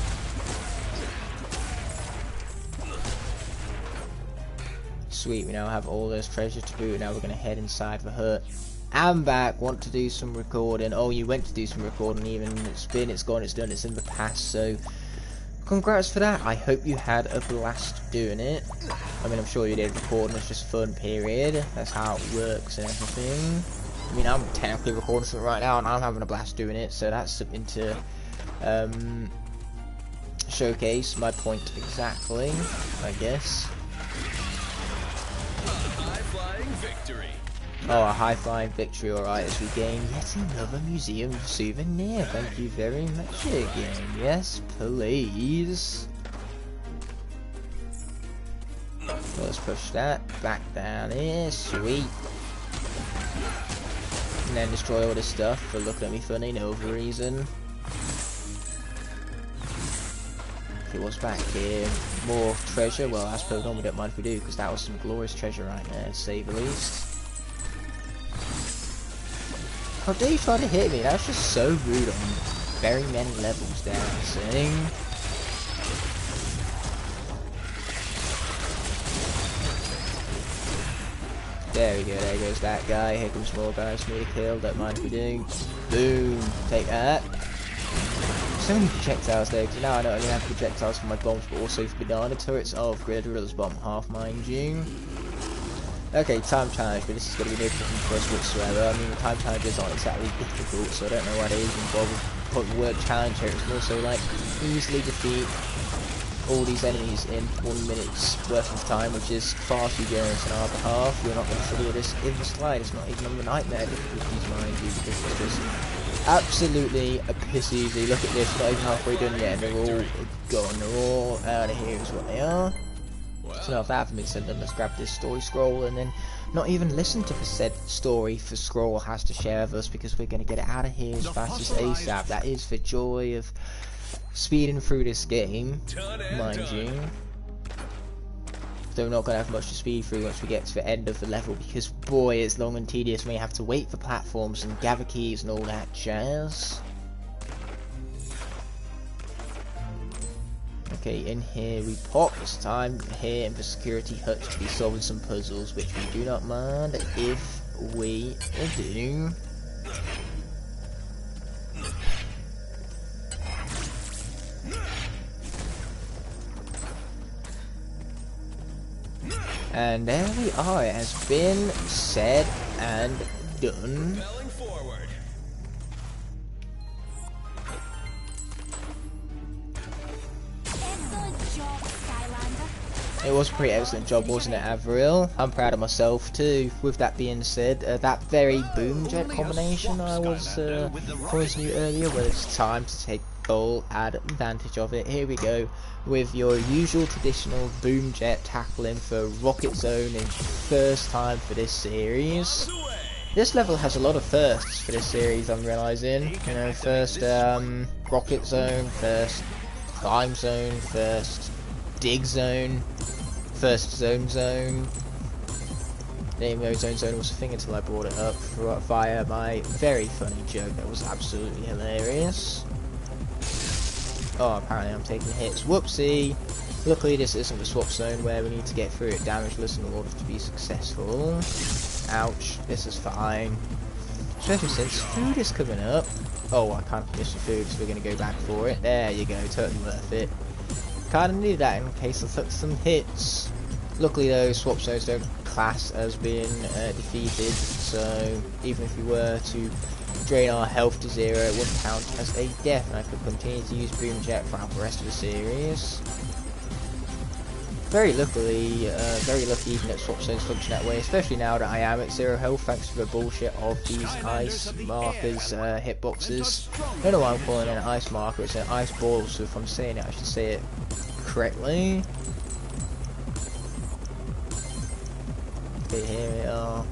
Sweet, we now have all those treasures to boot. Now we're going to head inside the hut. I'm back, want to do some recording. Oh, you went to do some recording even. It's gone, it's done, it's in the past. So, congrats for that. I hope you had a blast doing it. I mean, I'm sure you did. Recording is just fun, period. That's how it works and everything. I mean, I'm technically recording something right now and I'm having a blast doing it. So that's something to showcase my point exactly, I guess. Oh, a high-flying victory, alright, as we gain yet another museum souvenir. Thank you very much again. Yes, please. Let's push that back down here. Sweet. And then destroy all this stuff for looking at me funny, no other reason. Okay, what's back here? More treasure. Well, I suppose we don't mind if we do, because that was some glorious treasure right there, to say the least. How dare you try to hit me? That's just so rude on very many levels there, I'm saying. There we go, there goes that guy. Here comes more guys for me to kill, don't mind if we do. Boom, take that. So many projectiles there, because now I not only have projectiles for my bombs, but also for banana turrets. Oh, Grid Driller's bomb half, mind you. Okay, time challenge, but this is going to be no different for us whatsoever. I mean, the time challenges aren't exactly difficult, so I don't know why they even bother putting the word challenge here. It's more so like, easily defeat all these enemies in 1 minute's worth of time, which is far too generous on our behalf. You're not going to feel this in the slide. It's not even on the nightmare difficulties, mind you, because it's just absolutely a piss easy. Look at this, not even halfway done yet, and they're all gone. They're all out of here is what they are. So now if that hasn't been said, then let's grab this story scroll and then not even listen to the said story the scroll has to share with us, because we're going to get it out of here as fast as ASAP. That is the joy of speeding through this game, mind you. Though we're not going to have much to speed through once we get to the end of the level, because boy, it's long and tedious when you have to wait for platforms and gather keys and all that jazz. Okay, in here we pop. It's time here in the security hut to be solving some puzzles, which we do not mind if we do. And there we are. It has been said and done. It was a pretty excellent job, wasn't it, Avril? I'm proud of myself too. With that being said, that very boom jet combination I was pointing you earlier, well, it's time to take full advantage of it. Here we go with your usual traditional boom jet tackling for Rocket Zone in first time for this series. This level has a lot of firsts for this series, I'm realising. You know, first Rocket Zone, first Climb Zone, first Dig Zone, first Zone. Name of Zone was a thing until I brought it up via my very funny joke that was absolutely hilarious. Oh, apparently I'm taking hits. Whoopsie! Luckily this isn't the swap zone where we need to get through it damageless in order to be successful. Ouch, this is fine. Especially since food is coming up. Oh, I can't finish the food, so we're going to go back for it. There you go, totally worth it. Kinda needed that in case I took some hits. Luckily though, swap zones don't class as being defeated, so even if we were to drain our health to 0, it wouldn't count as a death, and I could continue to use Boom Jet throughout the rest of the series. Very lucky even that swap zones function that way, especially now that I am at 0 health thanks to the bullshit of these ice markers, hitboxes. I don't know why I'm calling it an ice marker, it's an ice ball, so if I'm saying it I should say it correctly. Okay, here we are.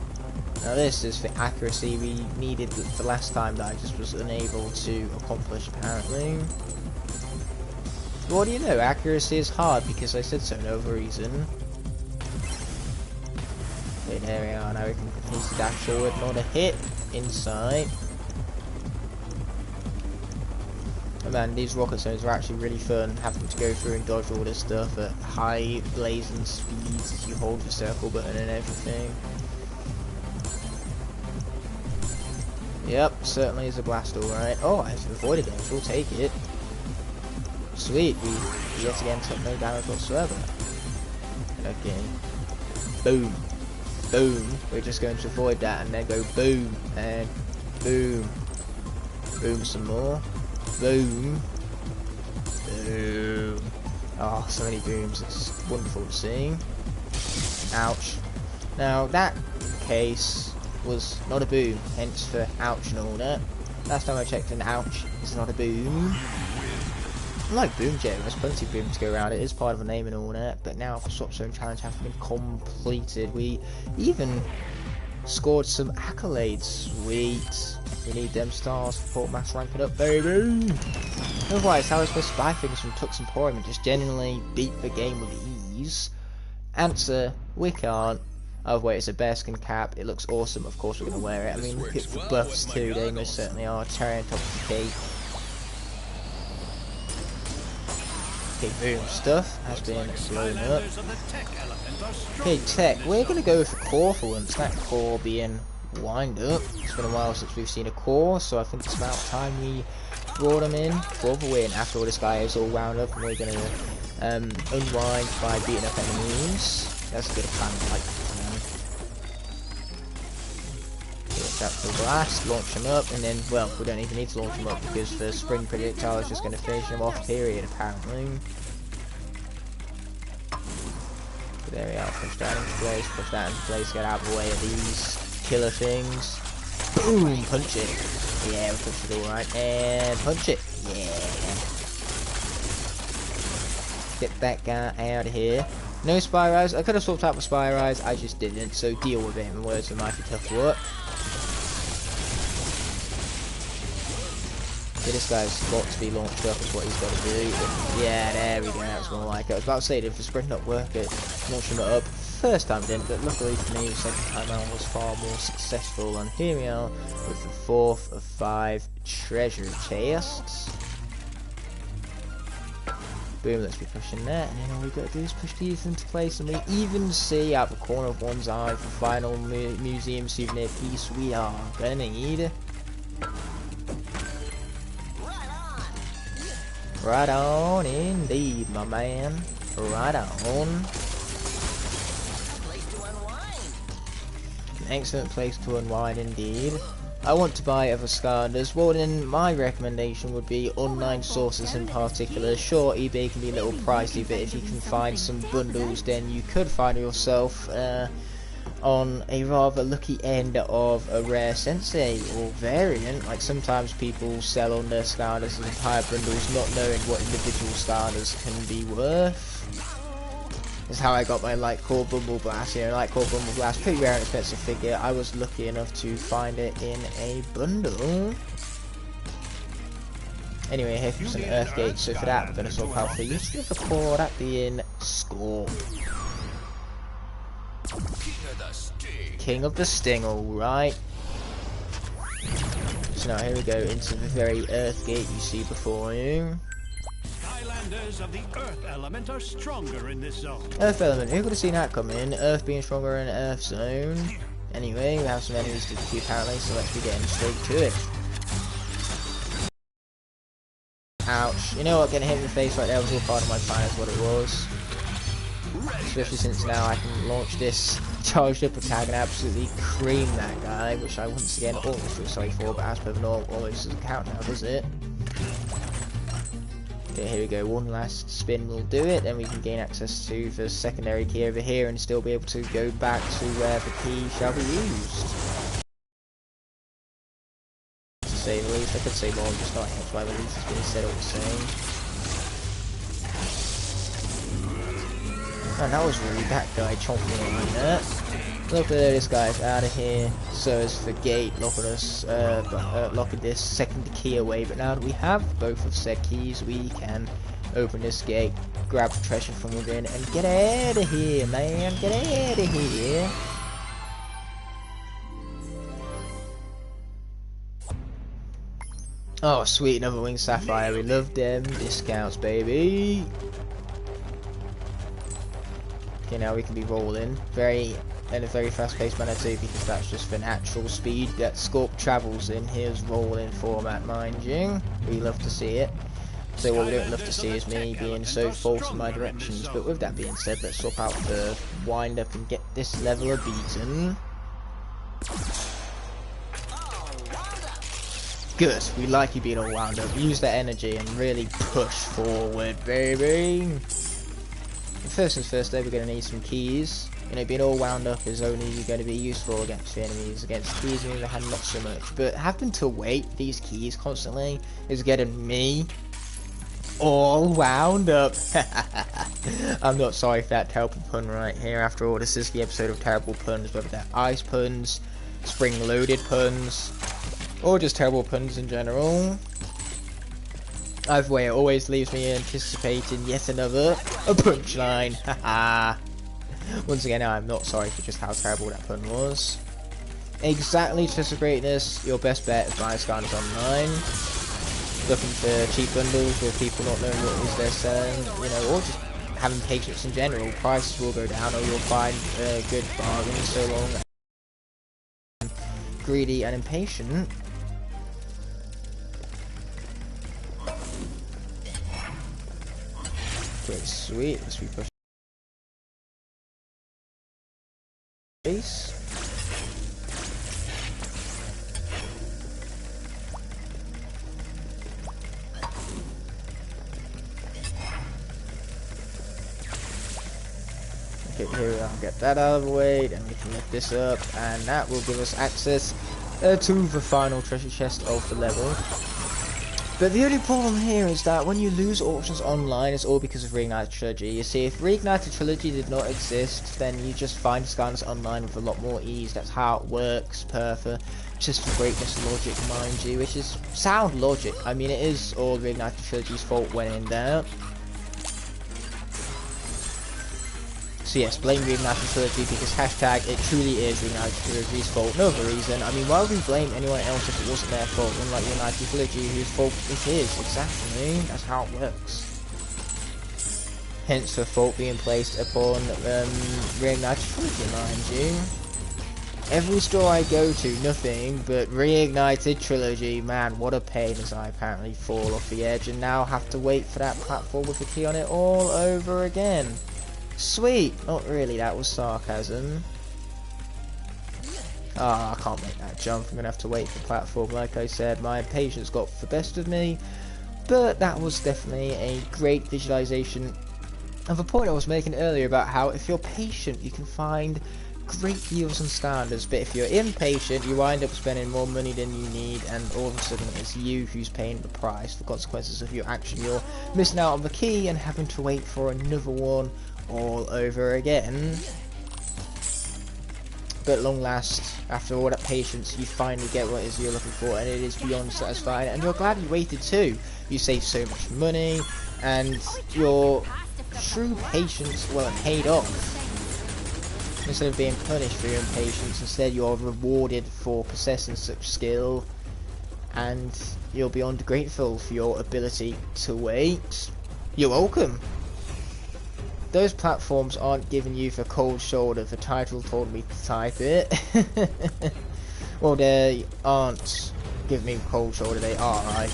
Now this is the accuracy we needed the last time that I just was unable to accomplish apparently. What do you know, accuracy is hard because I said so, no other reason. Okay, there we are, now we can continue to dash forward, not a hit inside. Oh man, these rocket zones are actually really fun, having to go through and dodge all this stuff at high blazing speeds as you hold the circle button and everything. Yep, certainly is a blast, alright. Oh, I have avoided those, we'll take it. Sweet, we yet again took no damage whatsoever. Okay. Boom. Boom. We're just going to avoid that and then go boom and boom. Boom some more. Boom. Boom. Oh, so many booms. It's wonderful to see. Ouch. Now, that case was not a boom, hence for ouch and all that. Last time I checked, an ouch is not a boom. I like Boom Jet, there's plenty of boom to go around. It is part of a name and all that, but now the Swap Zone Challenge has been completed. We even scored some accolades. Sweet. We need them stars for Port Max ranking up, baby. Otherwise, how are we supposed to buy things from Tux Emporium and just genuinely beat the game with ease? Answer: we can't. Oh wait, it's a bearskin cap. It looks awesome. Of course, we're gonna wear it. I mean, look at the buffs too. They most certainly are. Cherry on top of the cake. Okay, boom, stuff has been blown up. Okay, tech, we're going to go for core for once, that core being wind up. It's been a while since we've seen a core, so I think it's about time we brought them in for the win. After all, this guy is all wound up and we're going to unwind by beating up enemies. That's a good plan, I like that plan. Watch out for the blast, launch him up, and then, well, we don't even need to launch him up because the spring projectile is just going to finish him off, period, apparently. But there we are, push that into place, get out of the way of these killer things. Boom, punch it. Yeah, we punched it alright, and punch it. Yeah. Get that guy out of here. No Spy Rise, I could have swapped out my Spy Rise, I just didn't, so deal with it in words of mighty tough work. Yeah, this guy's got to be launched up is what he's got to do. Yeah, there we go, that's more like it. I was about to say, if the sprint not work it, launching it up. First time didn't, but luckily for me, the second time around was far more successful. And here we are with the 4th of 5 treasure chests. Boom, let's be pushing that, and then all we've got to do is push these into place, and we even see out the corner of one's eye the final museum souvenir piece we are gonna need. Right on, indeed, my man. Right on. An excellent place to unwind, indeed. I want to buy other Skylanders. Well, then my recommendation would be online sources in particular. Sure, eBay can be a little pricey, but if you can find some bundles, then you could find yourself on a rather lucky end of a rare sensei or variant. Like sometimes people sell on their Skylanders as entire bundles, not knowing what individual Skylanders can be worth. That's how I got my Light Core Bumble Blast. You know, Light Core Bumble Blast, pretty rare and expensive figure. I was lucky enough to find it in a bundle. Anyway, here comes an Earth Gate, so for that, I'm going to swap out for use of the core, that being Scorp. King of the Sting, alright. So now here we go into the very Earth Gate you see before you. Skylanders of the Earth element are stronger in this zone. Earth element, who could have seen that coming? Earth being stronger in Earth zone. Anyway, we have some enemies to defeat apparently, so let's be getting straight to it. Ouch. You know what, getting hit in the face right there was all part of my plan, is what it was. Especially since now I can launch this charged up attack and absolutely cream that guy, which I once again almost feel sorry for, but as per the norm, always doesn't count now, does it? Okay, here we go, one last spin will do it, then we can gain access to the secondary key over here and still be able to go back to where the key shall be used. To say the least, I could say more, just not hence why the least has been said all the same. Man, that was rude, that guy chomping me like that. Look at this guy's out of here. So is the gate locking us, locking this second key away. But now that we have both of said keys, we can open this gate, grab the treasure from within, and get out of here, man. Get out of here. Oh, sweet, another winged sapphire. We love them discounts, baby. Okay, now we can be rolling in a very fast-paced manner too, because that's just the natural speed that Scorp travels in. Here's rolling format, mind you. We love to see it. So what we don't love to see is me being so false in my directions. But with that being said, let's swap out the wind up and get this level of beaten. Good, we like you being all wound up. Use that energy and really push forward, baby. First things first though, we're going to need some keys. You know, being all wound up is only going to be useful against the enemies. Against keys in the hand, not so much. But having to wait these keys constantly is getting me all wound up. I'm not sorry for that terrible pun right here. After all, this is the episode of terrible puns, whether they're ice puns, spring-loaded puns, or just terrible puns in general. Either way, it always leaves me anticipating yet another punchline. Haha. Once again, I'm not sorry for just how terrible that pun was. Exactly, Test of Greatness, your best bet is buying Skylanders Online. Looking for cheap bundles with people not knowing what it is they're selling, you know, or just having patience in general. Prices will go down, or you'll find good bargains so long as greedy and impatient. Okay, sweet. Let's repush base. Okay, here we are. Get that out of the way, then we can lift this up, and that will give us access to the final treasure chest of the level. But the only problem here is that when you lose auctions online, it's all because of Reignited Trilogy. You see, if Reignited Trilogy did not exist, then you just find Skylanders Online with a lot more ease. That's how it works, per the Test of Greatness logic, mind you, which is sound logic. I mean, it is all Reignited Trilogy's fault when in doubt. So yes, blame Reignited Trilogy because hashtag it truly is Reignited Trilogy's fault. No other reason. I mean, why would we blame anyone else if it wasn't their fault? Unlike Reignited Trilogy, whose fault it is. Exactly. That's how it works. Hence the fault being placed upon Reignited Trilogy, mind you. Every store I go to, nothing but Reignited Trilogy. Man, what a pain as I apparently fall off the edge and now have to wait for that platform with the key on it all over again. Sweet! Not really, that was sarcasm. Ah, I can't make that jump. I'm gonna have to wait for the platform. Like I said, my impatience got the best of me. But that was definitely a great visualization of a point I was making earlier about how if you're patient, you can find great deals on Skylanders. But if you're impatient, you wind up spending more money than you need, and all of a sudden it's you who's paying the price. The consequences of your action. You're missing out on the key and having to wait for another one all over again. But at long last, after all that patience, you finally get what it is you're looking for, and it is beyond satisfying, and you're glad you waited too. You saved so much money, and your true patience, well, it paid off. Instead of being punished for your impatience, instead you're rewarded for possessing such skill, and you're beyond grateful for your ability to wait. You're welcome. Those platforms aren't giving you the cold shoulder. The title told me to type it. Well, they aren't giving me the cold shoulder, they are. I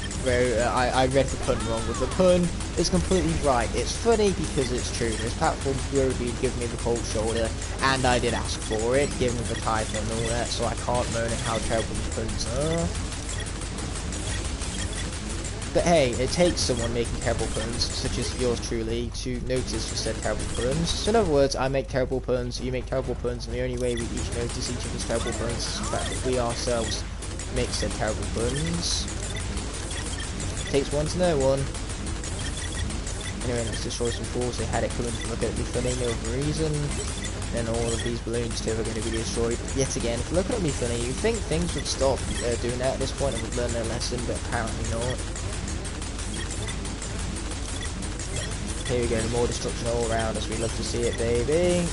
read the pun wrong, but the pun is completely right. It's funny because it's true. Those platforms will be giving me the cold shoulder, and I did ask for it, given the title and all that, so I can't moan at how terrible the puns are. But hey, it takes someone making terrible puns, such as yours truly, to notice for said terrible puns. So in other words, I make terrible puns, you make terrible puns, and the only way we each notice each other's terrible puns is the fact that we ourselves make said terrible puns. It takes one to know one. Anyway, let's destroy some fools. They had it coming to look at me funny, no reason. Then all of these balloons too are going to be destroyed yet again. If you look at me funny, you think things would stop doing that at this point and would learn their lesson, but apparently not. Here we go, more destruction all around us. We love to see it, baby.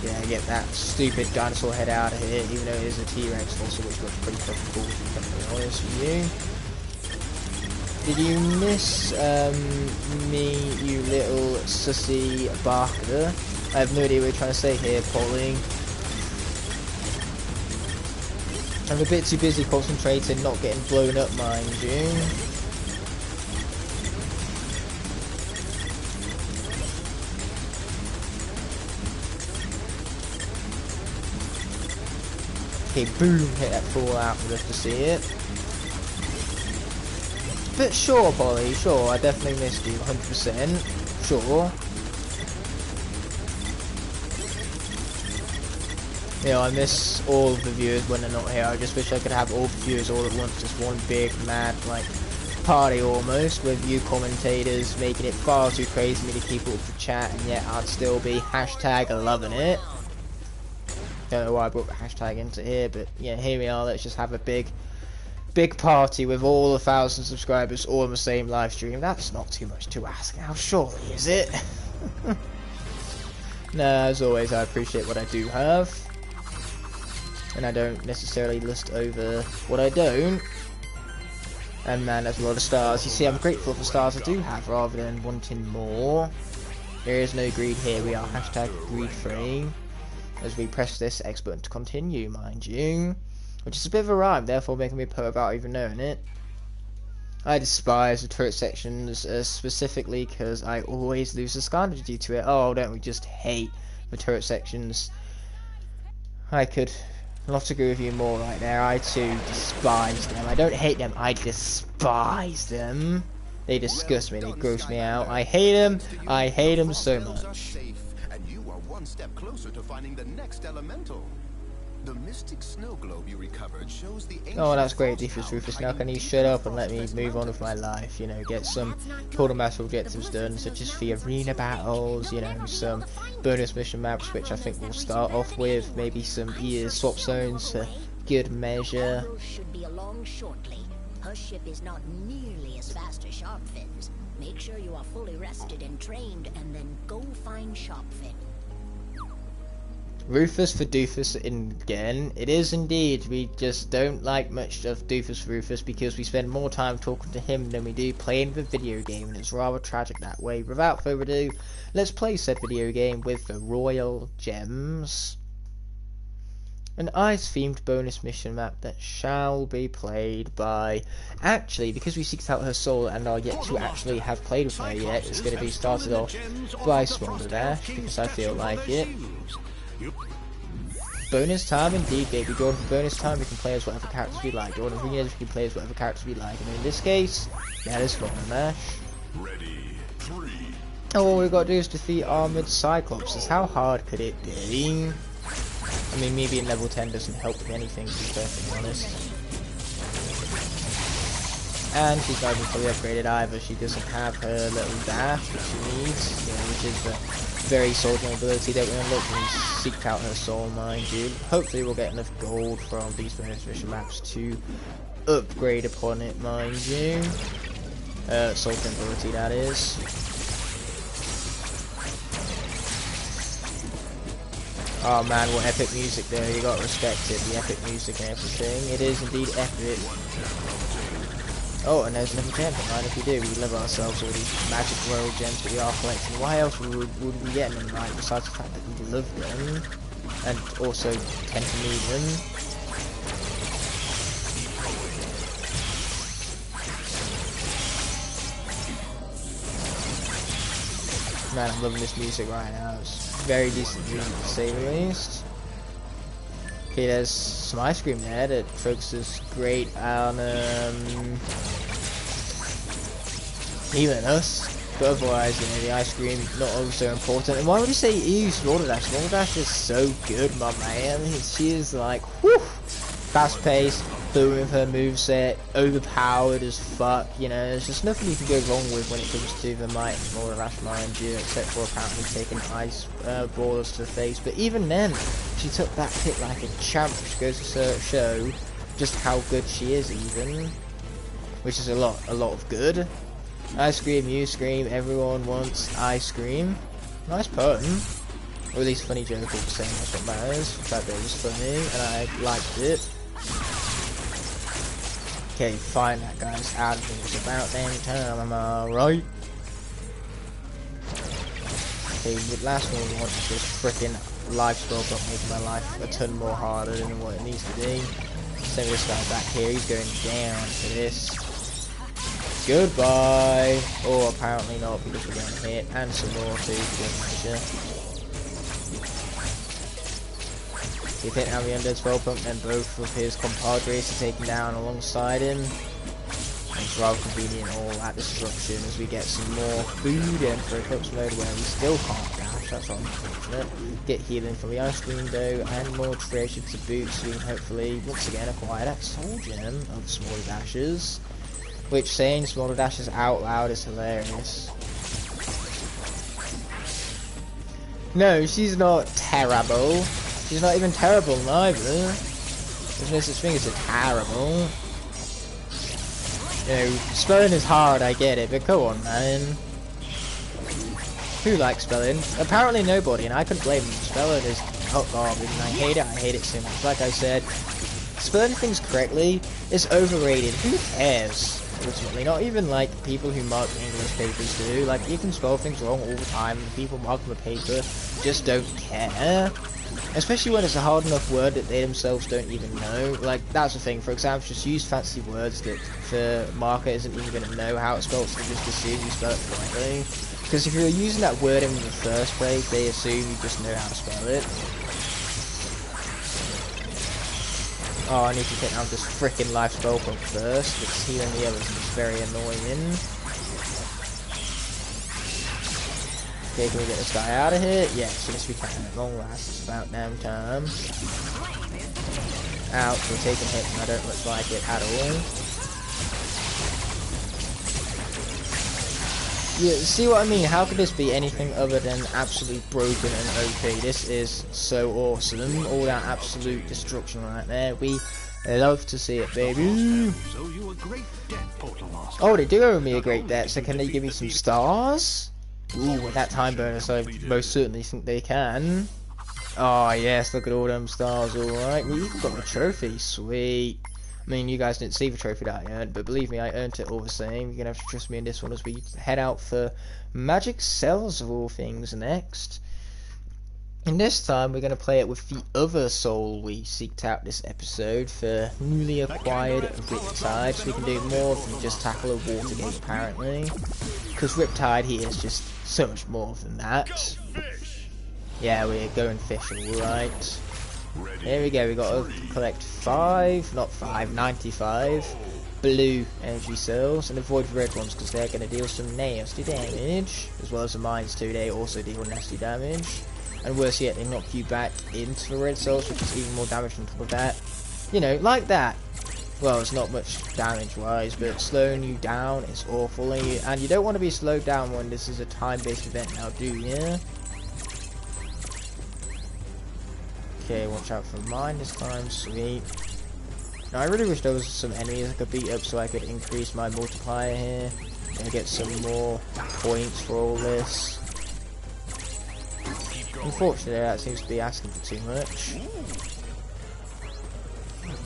Yeah, get that stupid dinosaur head out of here, even though it is a T-Rex fossil, which looks pretty fucking cool, to be honest with you. Did you miss me, you little sussy barker? I have no idea what you're trying to say here, Polly. I'm a bit too busy concentrating, not getting blown up, mind you. Okay, boom, hit that fallout for us to see it. But sure, Polly, sure, I definitely missed you, 100%, sure. You know, I miss all of the viewers when they're not here. I just wish I could have all the viewers all at once, just one big, mad, like, party almost, with you commentators making it far too crazy for me to keep up with the chat, and yet I'd still be hashtag loving it. Don't know why I brought the hashtag into here, but yeah, here we are. Let's just have a big party with all 1,000 subscribers all in the same live stream. That's not too much to ask now, surely, is it? No, as always, I appreciate what I do have. And I don't necessarily list over what I don't. And man, that's a lot of stars. You see, I'm grateful for the stars I do have rather than wanting more. There is no greed here. We are hashtag greed free. As we press this X button to continue, mind you. Which is a bit of a rhyme, therefore making me poet without even knowing it. I despise the turret sections, specifically because I always lose the Skylanders due to it. Oh, don't we just hate the turret sections? I could love to agree with you more right there. I too despise them. I don't hate them, I despise them. They disgust me, they gross me out. I hate them so much. And you are one step closer to finding the next elemental. The mystic snow globe you recovered shows the oh, that's great, Defus Rufus. Now can you shut up and let me move on with my life? You know, get some Quarter Master objectives done, such as the arena battles, you know, some bonus mission maps, which I think we'll start off with, maybe some swap zones for good measure. Should be along shortly. Her ship is not nearly as fast as Sharpfin's. Make sure you are fully rested and trained, and then go find Sharpfin. Rufus for Doofus again. It is indeed. We just don't like much of Doofus for Rufus because we spend more time talking to him than we do playing the video game, and it's rather tragic that way. Without further ado, let's play said video game with the Royal Gems. An ice-themed bonus mission map that shall be played by... Actually, because we seeked out her soul and are yet to actually have played with her yet, it's going to be started off by Smolder Dash, because I feel like it. Bonus time indeed, baby. Jordan, for bonus time we can play as whatever characters we like. Jordan, for we can play as whatever characters we like. And in this case, that is Smolder Dash. Ready, 3. Oh, all we've got to do is defeat Armored Cyclopses. How hard could it be? I mean, me being level 10 doesn't help with anything, to be perfectly honest. And she's not even fully upgraded either. She doesn't have her little dash, which she needs, you know, which is the very soldiering ability that we unlock when we seek out her soul, mind you. Hopefully we'll get enough gold from these bonus mission maps to upgrade upon it, mind you. Soldiering ability, that is. Oh man, what epic music there, you gotta respect it, the epic music and everything. It is indeed epic. Oh, and there's another gem, right? If we do, we love ourselves all these magic royal gems that we are collecting. Why else would we be getting them, right? Besides the fact that we love them, and also tend to need them. Man, I'm loving this music right now. It's very decent music to say the least. Okay, there's some ice cream there that focuses great on healing us, but otherwise, you know, the ice cream not always so important. And why would you say use Smolder Dash? Smolder Dash is so good, my man. She is like, whew, fast paced, boom with her moveset, overpowered as fuck. You know, there's just nothing you can go wrong with when it comes to the might of Smolder Dash, mind you, except for apparently taking ice ballers to the face. But even then, she took that hit like a champ, which goes to show just how good she is, even, which is a lot of good. Ice cream, you scream, everyone wants ice cream. Nice poem. Or at least funny joke all the same, that's what matters. The fact that it was funny, and I liked it. Okay, fine, that guy's out of here. It's about damn time, am I right? Okay, the last one we want is this freaking life spell up, making my life a ton more harder than what it needs to be. Same with this guy back here, he's going down for this. Goodbye! Or apparently not, because we're going to hit, and some more too, for good measure. He hit how the undead spell pump, then both of his compadres are taken down alongside him. It's rather convenient, all that destruction, as we get some more food in for Eclipse mode where we still can't dash. That's unfortunate. Get healing from the ice cream though, and more treasure to boot, so we can hopefully once again acquire that soul gem of smaller dashes. Which, saying smaller dashes out loud is hilarious. No, she's not terrible. She's not even terrible neither. There's no such thing as a terrible. You know, spelling is hard, I get it, but come on, man. Who likes spelling? Apparently nobody, and I couldn't blame them. Spelling is hot garbage, and I hate it so much. Like I said, spelling things correctly is overrated. Who cares? Ultimately, not even like people who mark English papers do. Like, you can spell things wrong all the time, and people mark them a paper just don't care. Especially when it's a hard enough word that they themselves don't even know. Like, that's the thing. For example, just use fancy words that the marker isn't even going to know how it's spelled, so they just assume you spell it correctly. Because if you're using that word in the first place, they assume you just know how to spell it. Oh, I need to take out this freaking life spell pump first. It's healing the others, and it's very annoying. Okay, can we get this guy out of here? Yes, yes we can. At long last, it's about damn time. Ouch, we're taking hits and I don't look like it at all. Yeah, see what I mean? How could this be anything other than absolutely broken and OP? This is so awesome. All that absolute destruction right there. We love to see it, baby. Oh, they do owe me a great debt, so can they give me some stars? Ooh, with that time bonus, I most certainly think they can. Oh yes, look at all them stars, alright. We even got the trophy, sweet. I mean, you guys didn't see the trophy that I earned, but believe me, I earned it all the same. You're gonna have to trust me in this one as we head out for Magic Cells of all things next. And this time, we're going to play it with the other soul we seeked out this episode for newly acquired Riptide, so we can do more than just tackle a water gate, apparently. Because Riptide here is just so much more than that. Yeah, we're going fish, alright. Here we go, we got to collect 95 blue energy cells and avoid the red ones because they're going to deal some nasty damage, as well as the mines too, they also deal nasty damage. And worse yet, they knock you back into the red cells, which is even more damage on top of that. You know, like that. Well, it's not much damage-wise, but slowing you down is awful. And you don't want to be slowed down when this is a time-based event now, do you? Okay, watch out for mine this time, sweet. Now, I really wish there was some enemies I could beat up so I could increase my multiplier here. And get some more points for all this. Unfortunately, that seems to be asking for too much.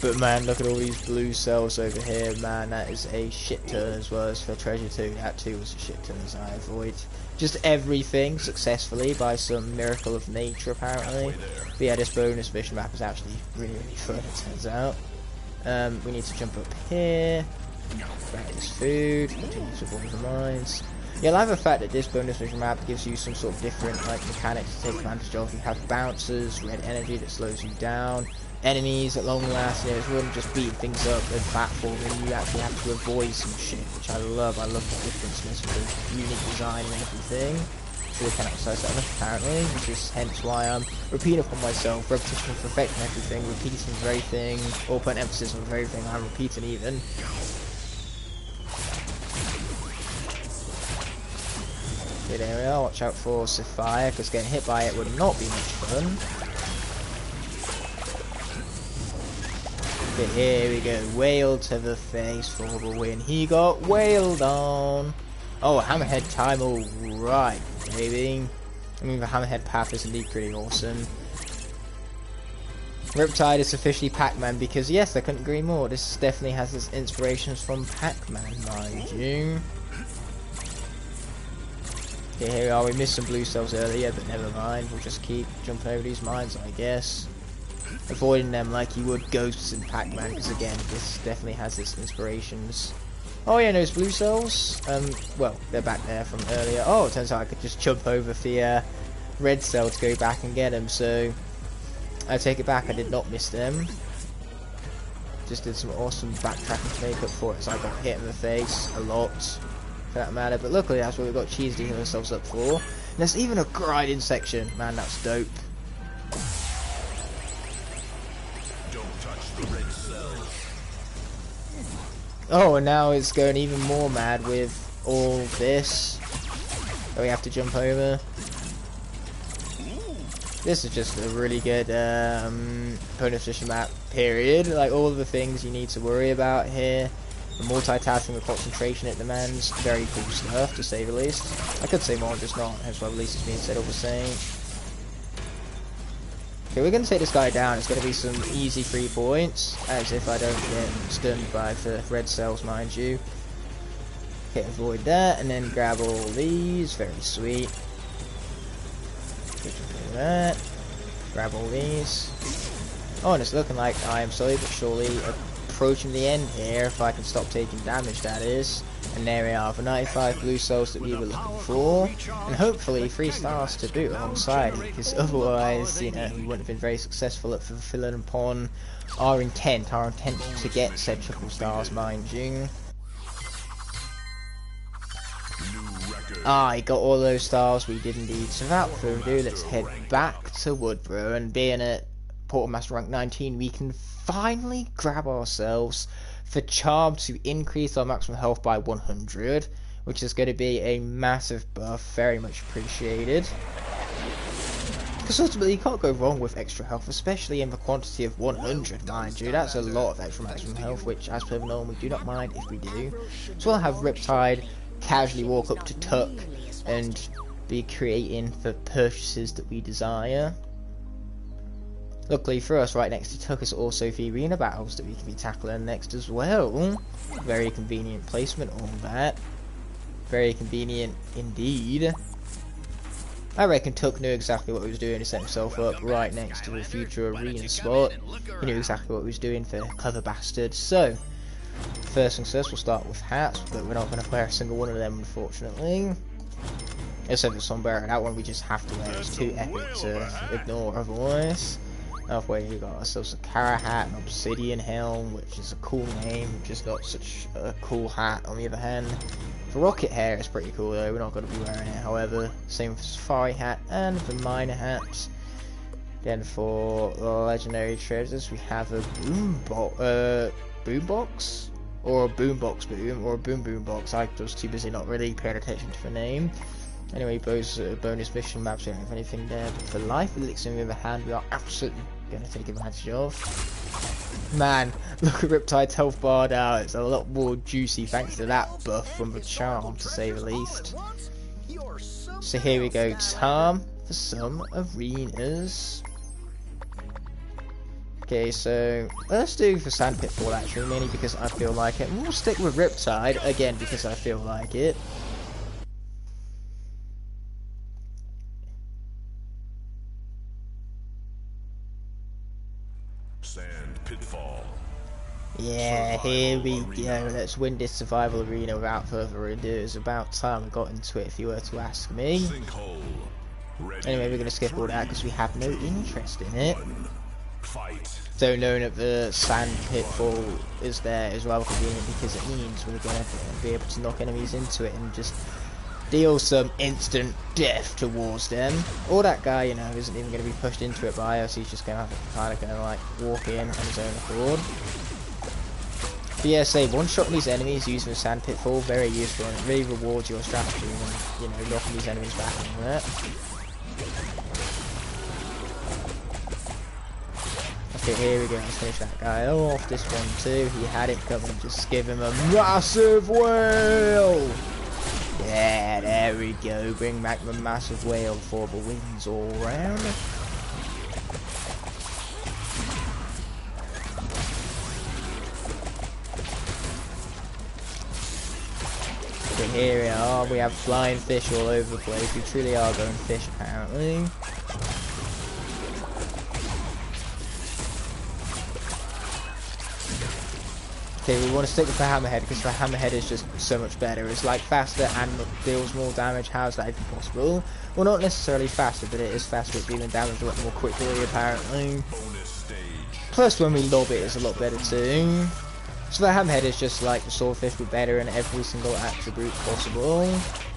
But man, look at all these blue cells over here, man, that is a shit ton, as well as for treasure too. That too was a shit ton as I avoid just everything successfully by some miracle of nature, apparently. But yeah, this bonus mission map is actually really, really fun, it turns out. We need to jump up here, grab this food, continue to avoid the mines. Yeah, I like the fact that this bonus mission map gives you some sort of different like mechanics to take advantage of. You have bouncers, red energy that slows you down, enemies at long last, you know, it's really just beating things up and platforming. You actually have to avoid some shit, which I love. I love the differences with the unique design and everything. So we can exercise that enough apparently, which is hence why I'm repeating upon myself, repetition of perfecting everything, repeating the very thing, or putting emphasis on the very thing I'm repeating even. Okay, there we are, watch out for Sapphire, because getting hit by it would not be much fun. Okay, here we go, whale to the face for the win. He got wailed on. Oh, hammerhead time, alright, baby. I mean, the hammerhead path is indeed pretty awesome. Riptide is officially Pac-Man because, yes, I couldn't agree more. This definitely has its inspirations from Pac-Man, mind you. Okay, here we are. We missed some blue cells earlier, but never mind. We'll just keep jumping over these mines, I guess. Avoiding them like you would ghosts in Pac-Man, because again, this definitely has its inspirations. Oh yeah, those blue cells. Well, they're back there from earlier. Oh, it turns out I could just jump over the red cell to go back and get them, so I take it back, I did not miss them. Just did some awesome backtracking to make up for it, so I got hit in the face a lot, for that matter. But luckily that's what we've got cheese to heal ourselves up for. And there's even a grinding section. Man, that's dope. Don't touch the red cell. Oh, and now it's going even more mad with all this that we have to jump over. This is just a really good opponent position map, period. Like, all of the things you need to worry about here. The multitasking, the concentration it demands. Very cool stuff, to say the least. I could say more, I'm just not. Hence why the least is being said over saying. Okay, we're going to take this guy down. It's going to be some easy 3 points. As if I don't get stunned by the red cells, mind you. Okay, avoid that. And then grab all these. Very sweet. That. Grab all these. Oh, and it's looking like I am slowly but surely approaching the end here, if I can stop taking damage, that is. And there we are, the 95 blue cells that we were looking for, and hopefully 3 stars to boot alongside it, because otherwise, you know, we wouldn't have been very successful at fulfilling upon our intent to get said triple stars, mind you. I got all those stars we did indeed. So without further ado, let's head back to Woodborough, and being at Portal Master rank 19, we can finally grab ourselves the charm to increase our maximum health by 100, which is going to be a massive buff, very much appreciated. Because ultimately you can't go wrong with extra health, especially in the quantity of 100, mind you. That's a lot of extra maximum health, which as per the norm we do not mind if we do. So we'll have Riptide casually walk up to Tuck and be creating the purchases that we desire. Luckily for us, right next to Tuck is also the arena battles that we can be tackling next as well. Very convenient placement, all that. Very convenient indeed. I reckon Tuck knew exactly what he was doing to set himself up right next to the future arena spot. He knew exactly what he was doing, for clever bastard. So, first things first, we'll start with hats, but we're not going to wear a single one of them, unfortunately. Except for sombrero, that one we just have to wear. It's too epic to ignore otherwise. Halfway we got ourselves a Kara hat, an obsidian helm, which is a cool name, just not such a cool hat on the other hand. The rocket hair is pretty cool though, we're not going to be wearing it, however. Same with the safari hat and the miner hats. Then for the legendary treasures we have a boombox? Or a boombox boom, or a boom box. I was too busy not really paying attention to the name. Anyway, those bonus mission maps, we don't have anything there, but for life elixir in the hand we are absolutely going to take advantage of. Man, look at Riptide's health bar now, it's a lot more juicy thanks to that buff from the charm, to say the least. So here we go, time for some arenas. Okay, so let's do the sand pitfall actually, mainly because I feel like it. And we'll stick with Riptide, again because I feel like it. Sand pitfall. Yeah, here we go. Let's win this survival arena without further ado. It's about time we got into it, if you were to ask me. Anyway, we're going to skip all that because we have no interest in it. So knowing that the sand pitfall is there is rather convenient because it means we're going to be able to knock enemies into it and just deal some instant death towards them. Or that guy, you know, isn't even going to be pushed into it by us, he's just going to have to kind of like walk in on his own accord. But yeah, say one-shot these enemies using the sand pitfall, very useful, and it really rewards your strategy when, you know, knocking these enemies back and all that. Okay, here we go, let's finish that guy off. This one too, he had it coming, just give him a massive whale! Yeah, there we go, bring back the massive whale for the wins all round. here we are. We have flying fish all over the place. We truly are going fish, apparently. Okay, we want to stick with the hammerhead because the hammerhead is just so much better. It's like faster and deals more damage. How's that even possible? Well, not necessarily faster, but it is faster at dealing damage a lot more quickly, apparently. Plus, when we lob it, it's a lot better too. So the hammerhead is just like the swordfish, but better in every single attribute possible.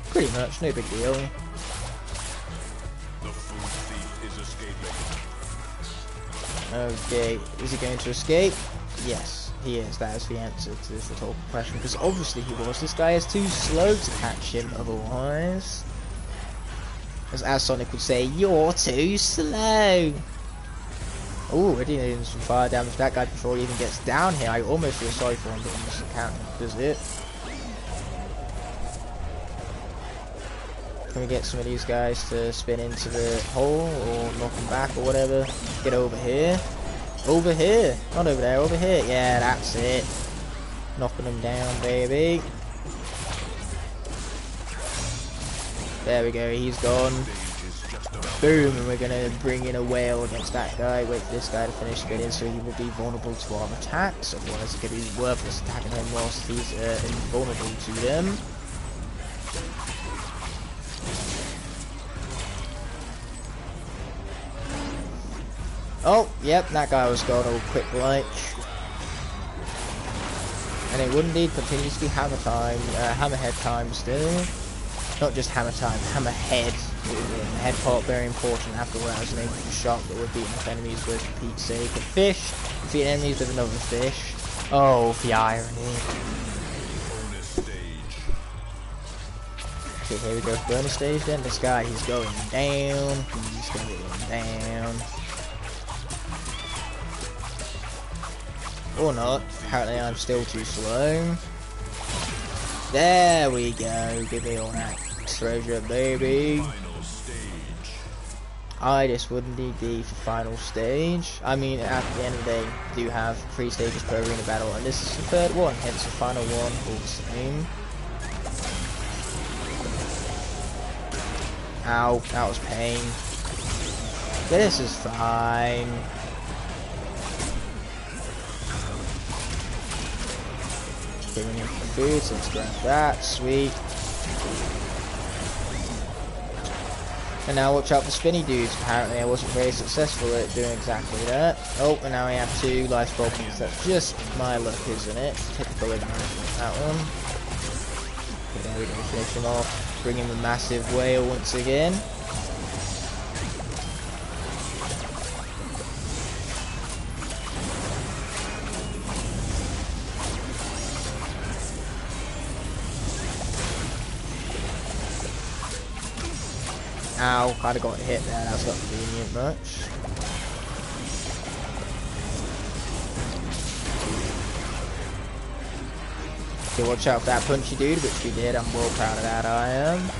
Pretty much, no big deal. Okay, is he going to escape? Yes. He is. That is the answer to this rhetorical question, because obviously he was. This guy is too slow to catch him otherwise. As Sonic would say, you're too slow. Oh, already doing some fire damage to that guy before he even gets down here. I almost feel sorry for him, but he doesn't count. Does it? Can we get some of these guys to spin into the hole or knock them back or whatever? Get over here. Over here, not over there, over here. Yeah, that's it. Knocking them down, baby. There we go, he's gone. Boom, and we're gonna bring in a whale against that guy. Wait for this guy to finish spinning so he will be vulnerable to our attacks. Otherwise it's gonna be worthless attacking him whilst he's invulnerable to them. Oh, yep, that guy was gone all quick like. And it would indeed continue to be hammer time, hammerhead time still. Not just hammer time, hammerhead. The head part very important after what I was named for shark that we're beating off enemies with, for Pete's sake. A fish, defeating enemies with another fish. Oh, the irony. Okay, here we go, bonus stage then. This guy, he's going down. He's going down. Or not. Apparently I'm still too slow. There we go. Give me all that treasure, baby. This would indeed be for final stage. I mean, at the end of the day, we do have 3 stages per arena battle, and this is the 3rd one, hence the final one, all the same. Ow, that was pain. This is fine. Giving him food, so let's grab that, sweet. And now watch out for spinny dudes. Apparently I wasn't very successful at doing exactly that. Oh, and now we have 2 life problems. That's just my luck, isn't it? Typical of that one. Okay, there we go, finish him off. Bring in the massive whale once again. Ow, kinda got hit there, that's not convenient much. Okay, watch out for that punchy dude, which we did, I'm well proud of that, I am.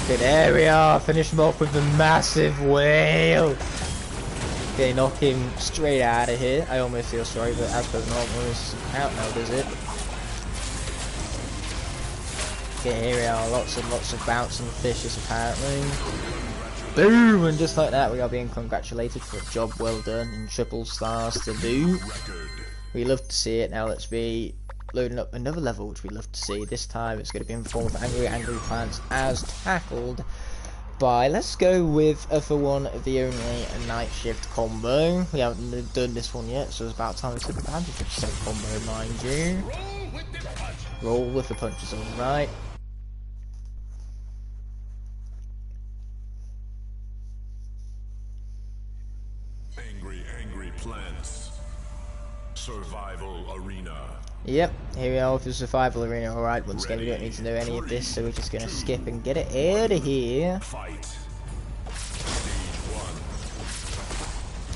Okay, there we are, finish him off with the massive whale. Okay, knock him straight out of here. I almost feel sorry, but as per normal, this doesn't count now, does it? Okay, here we are. Lots and lots of bouncing fishes, apparently. Boom! And just like that, we are being congratulated for a job well done and triple stars to do. We love to see it. Now let's be loading up another level, which we love to see. This time, it's going to be in the form of Angry Plants as tackled by, let's go with for one the only night shift combo. We haven't done this one yet, so it's about time to take advantage of said combo, mind you. Roll with the punches, alright. Angry Plants. Survival Arena. Yep, here we are with the survival arena. Alright, once again we don't need to know any of this, so we're just gonna skip and get it out of here. Fight.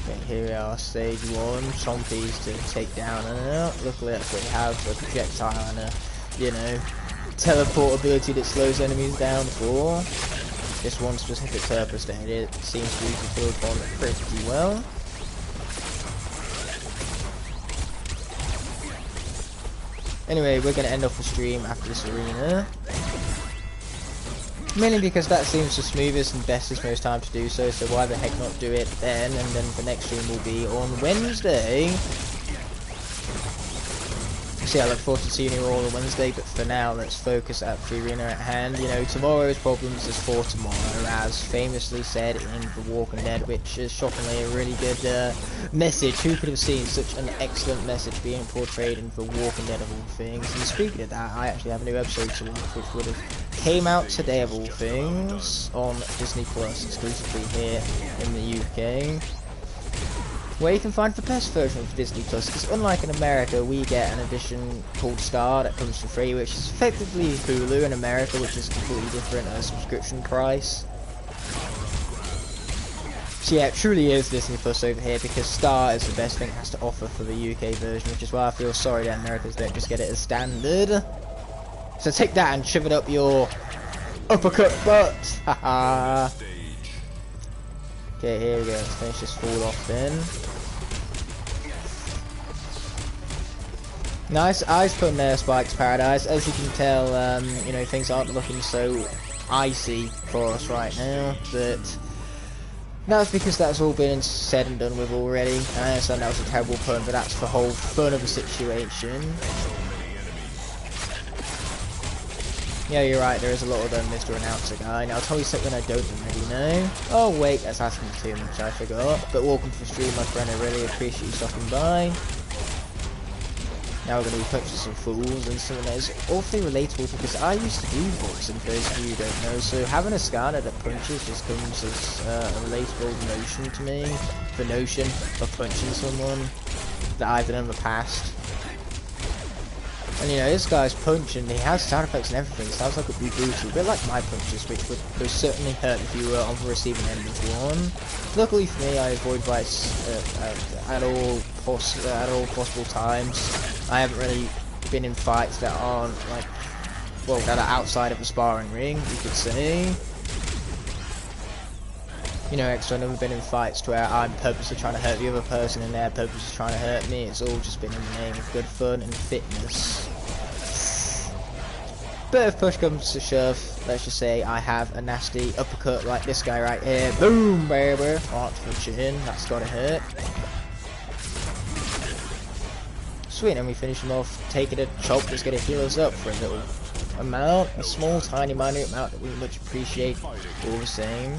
Okay, here we are, stage 1. Chompies to take down, and luckily that's what we have, a projectile and a, you know, teleport ability that slows enemies down for. this one specific purpose that it seems to be fulfilled upon pretty well. Anyway, we're going to end off the stream after this arena. Mainly because that seems the smoothest and bestest most time to do so, so why the heck not do it then, and then the next stream will be on Wednesday. See, I look forward to seeing you all on Wednesday, but for now, let's focus at the arena at hand. You know, tomorrow's problems is for tomorrow, as famously said in The Walking Dead, which is shockingly a really good message. Who could have seen such an excellent message being portrayed in The Walking Dead of all things? And speaking of that, I actually have a new episode to watch, which would have came out today of all things on Disney Plus, exclusively here in the UK. Where you can find the best version of Disney Plus, because unlike in America, we get an edition called Star that comes for free, which is effectively Hulu in America, which is completely different at a subscription price. So yeah, it truly is Disney Plus over here, because Star is the best thing it has to offer for the UK version, which is why I feel sorry that Americans don't just get it as standard. So take that and shove it up your uppercut butt! Haha. Okay, here we go. Let's finish this fall off then. Nice ice putting there, Spike's Paradise. As you can tell, you know, things aren't looking so icy for us right now, but that's because that's all been said and done with already. I understand that was a terrible pun, but that's the whole fun of the situation. Yeah, you're right, there is a lot of Mr. Announcer guy. Now, I'll tell you something I don't already know. Oh, wait, that's asking too much, I forgot. But welcome to the stream, my friend, I really appreciate you stopping by. Now we're going to be punching some fools, and something that is awfully relatable, because I used to do boxing, for those of you who don't know. So having a Skylander that punches just comes as a relatable notion to me. The notion of punching someone that I've done in the past. And you know, this guy's punch, and he has sound effects and everything, sounds like it would be brutal, a bit like my punches, which would certainly hurt if you were on the receiving end of one. Luckily for me, I avoid bites at all possible times. I haven't really been in fights that aren't, like, well, that are outside of the sparring ring, you could say. You know, I've never been in fights to where I'm purposely trying to hurt the other person and they're purposely trying to hurt me. It's all just been in the name of good fun and fitness. But if push comes to shove, let's just say I have a nasty uppercut like this guy right here. Boom, baby! Right to the chin. That's gotta hurt. Sweet, and we finish him off taking a chop that's gonna heal us up for a little amount. A small, tiny, minute amount that we much appreciate all the same.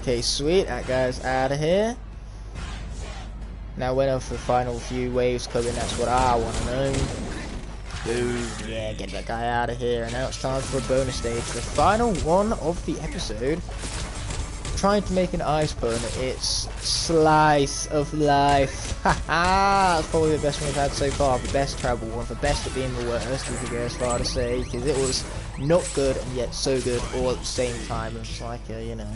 Okay, sweet, that guy's out of here. Now when of the final few waves coming, that's what I want to know. Boom, yeah, get that guy out of here. And now it's time for a bonus stage, the final one of the episode. Trying to make an ice pun, it's Slice of Life. Haha, that's probably the best one we've had so far, the best travel one, the best at being the worst, we could go as far to say, because it was not good and yet so good all at the same time. It's like a, you know,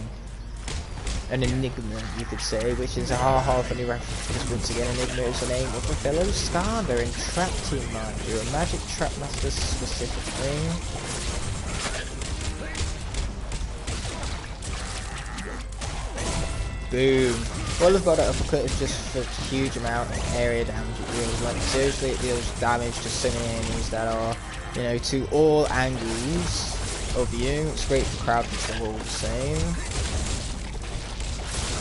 an enigma, you could say, which is a funny reference, because once again, Enigma is the name of a fellow Skylander in Trap Team, mind you, a magic trap master specifically. Boom. What I've got at uppercut is just a huge amount of area damage it deals. Like, seriously, it deals damage to so many enemies that are, you know, to all angles of you. It's great for crowd control all the same.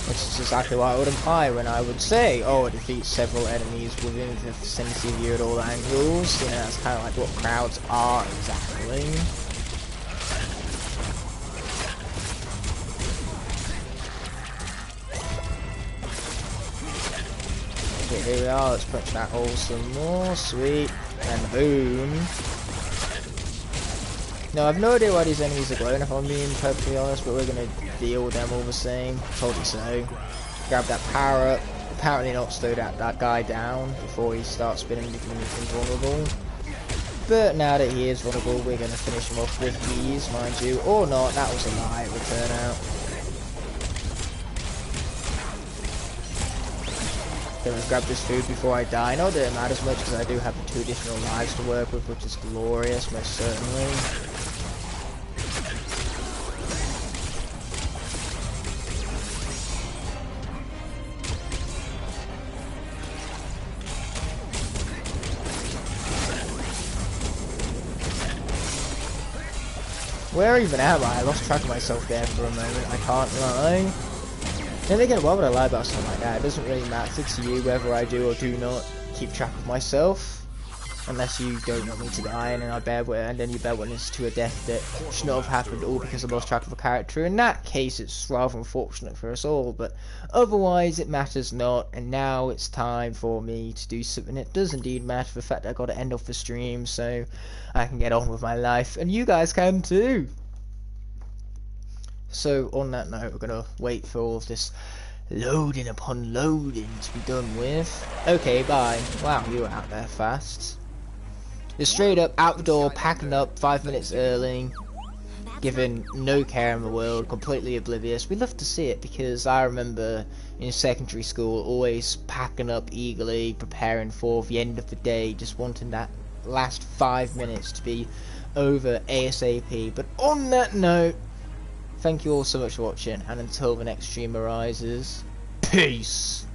Which is exactly what I would imply when I would say, oh, it defeats several enemies within the vicinity of you at all angles. You know, that's kind of like what crowds are exactly. Okay, here we are, let's punch that hole some more, sweet, and boom. Now, I've no idea why these enemies are glowing, if I'm being perfectly honest, but we're going to deal with them all the same. Told you so. Grab that power up. Apparently not slow that guy down before he starts spinning and becoming invulnerable. But now that he is vulnerable, we're going to finish him off with ease, mind you. Or not, that was a lie, it would turn out. Gonna grab this food before I die. Not that it matters much because I do have the 2 additional lives to work with, which is glorious, most certainly. Where even am I? I lost track of myself there for a moment, I can't lie. Then again, why would I lie about something like that? It doesn't really matter to you whether I do or do not keep track of myself. Unless you don't want me to die and then you bear witness to a death that should not have happened all because I lost track of a character. In that case, it's rather unfortunate for us all, but otherwise it matters not, and now it's time for me to do something that does indeed matter, the fact that I got to end off the stream so I can get on with my life, and you guys can too. So on that note, we're going to wait for all of this loading upon loading to be done with. Okay, bye. Wow, you were out there fast. Just straight up out the door, packing up 5 minutes early, given no care in the world, completely oblivious. We love to see it because I remember in secondary school always packing up eagerly, preparing for the end of the day, just wanting that last 5 minutes to be over ASAP. But on that note, thank you all so much for watching, and until the next stream arises, peace!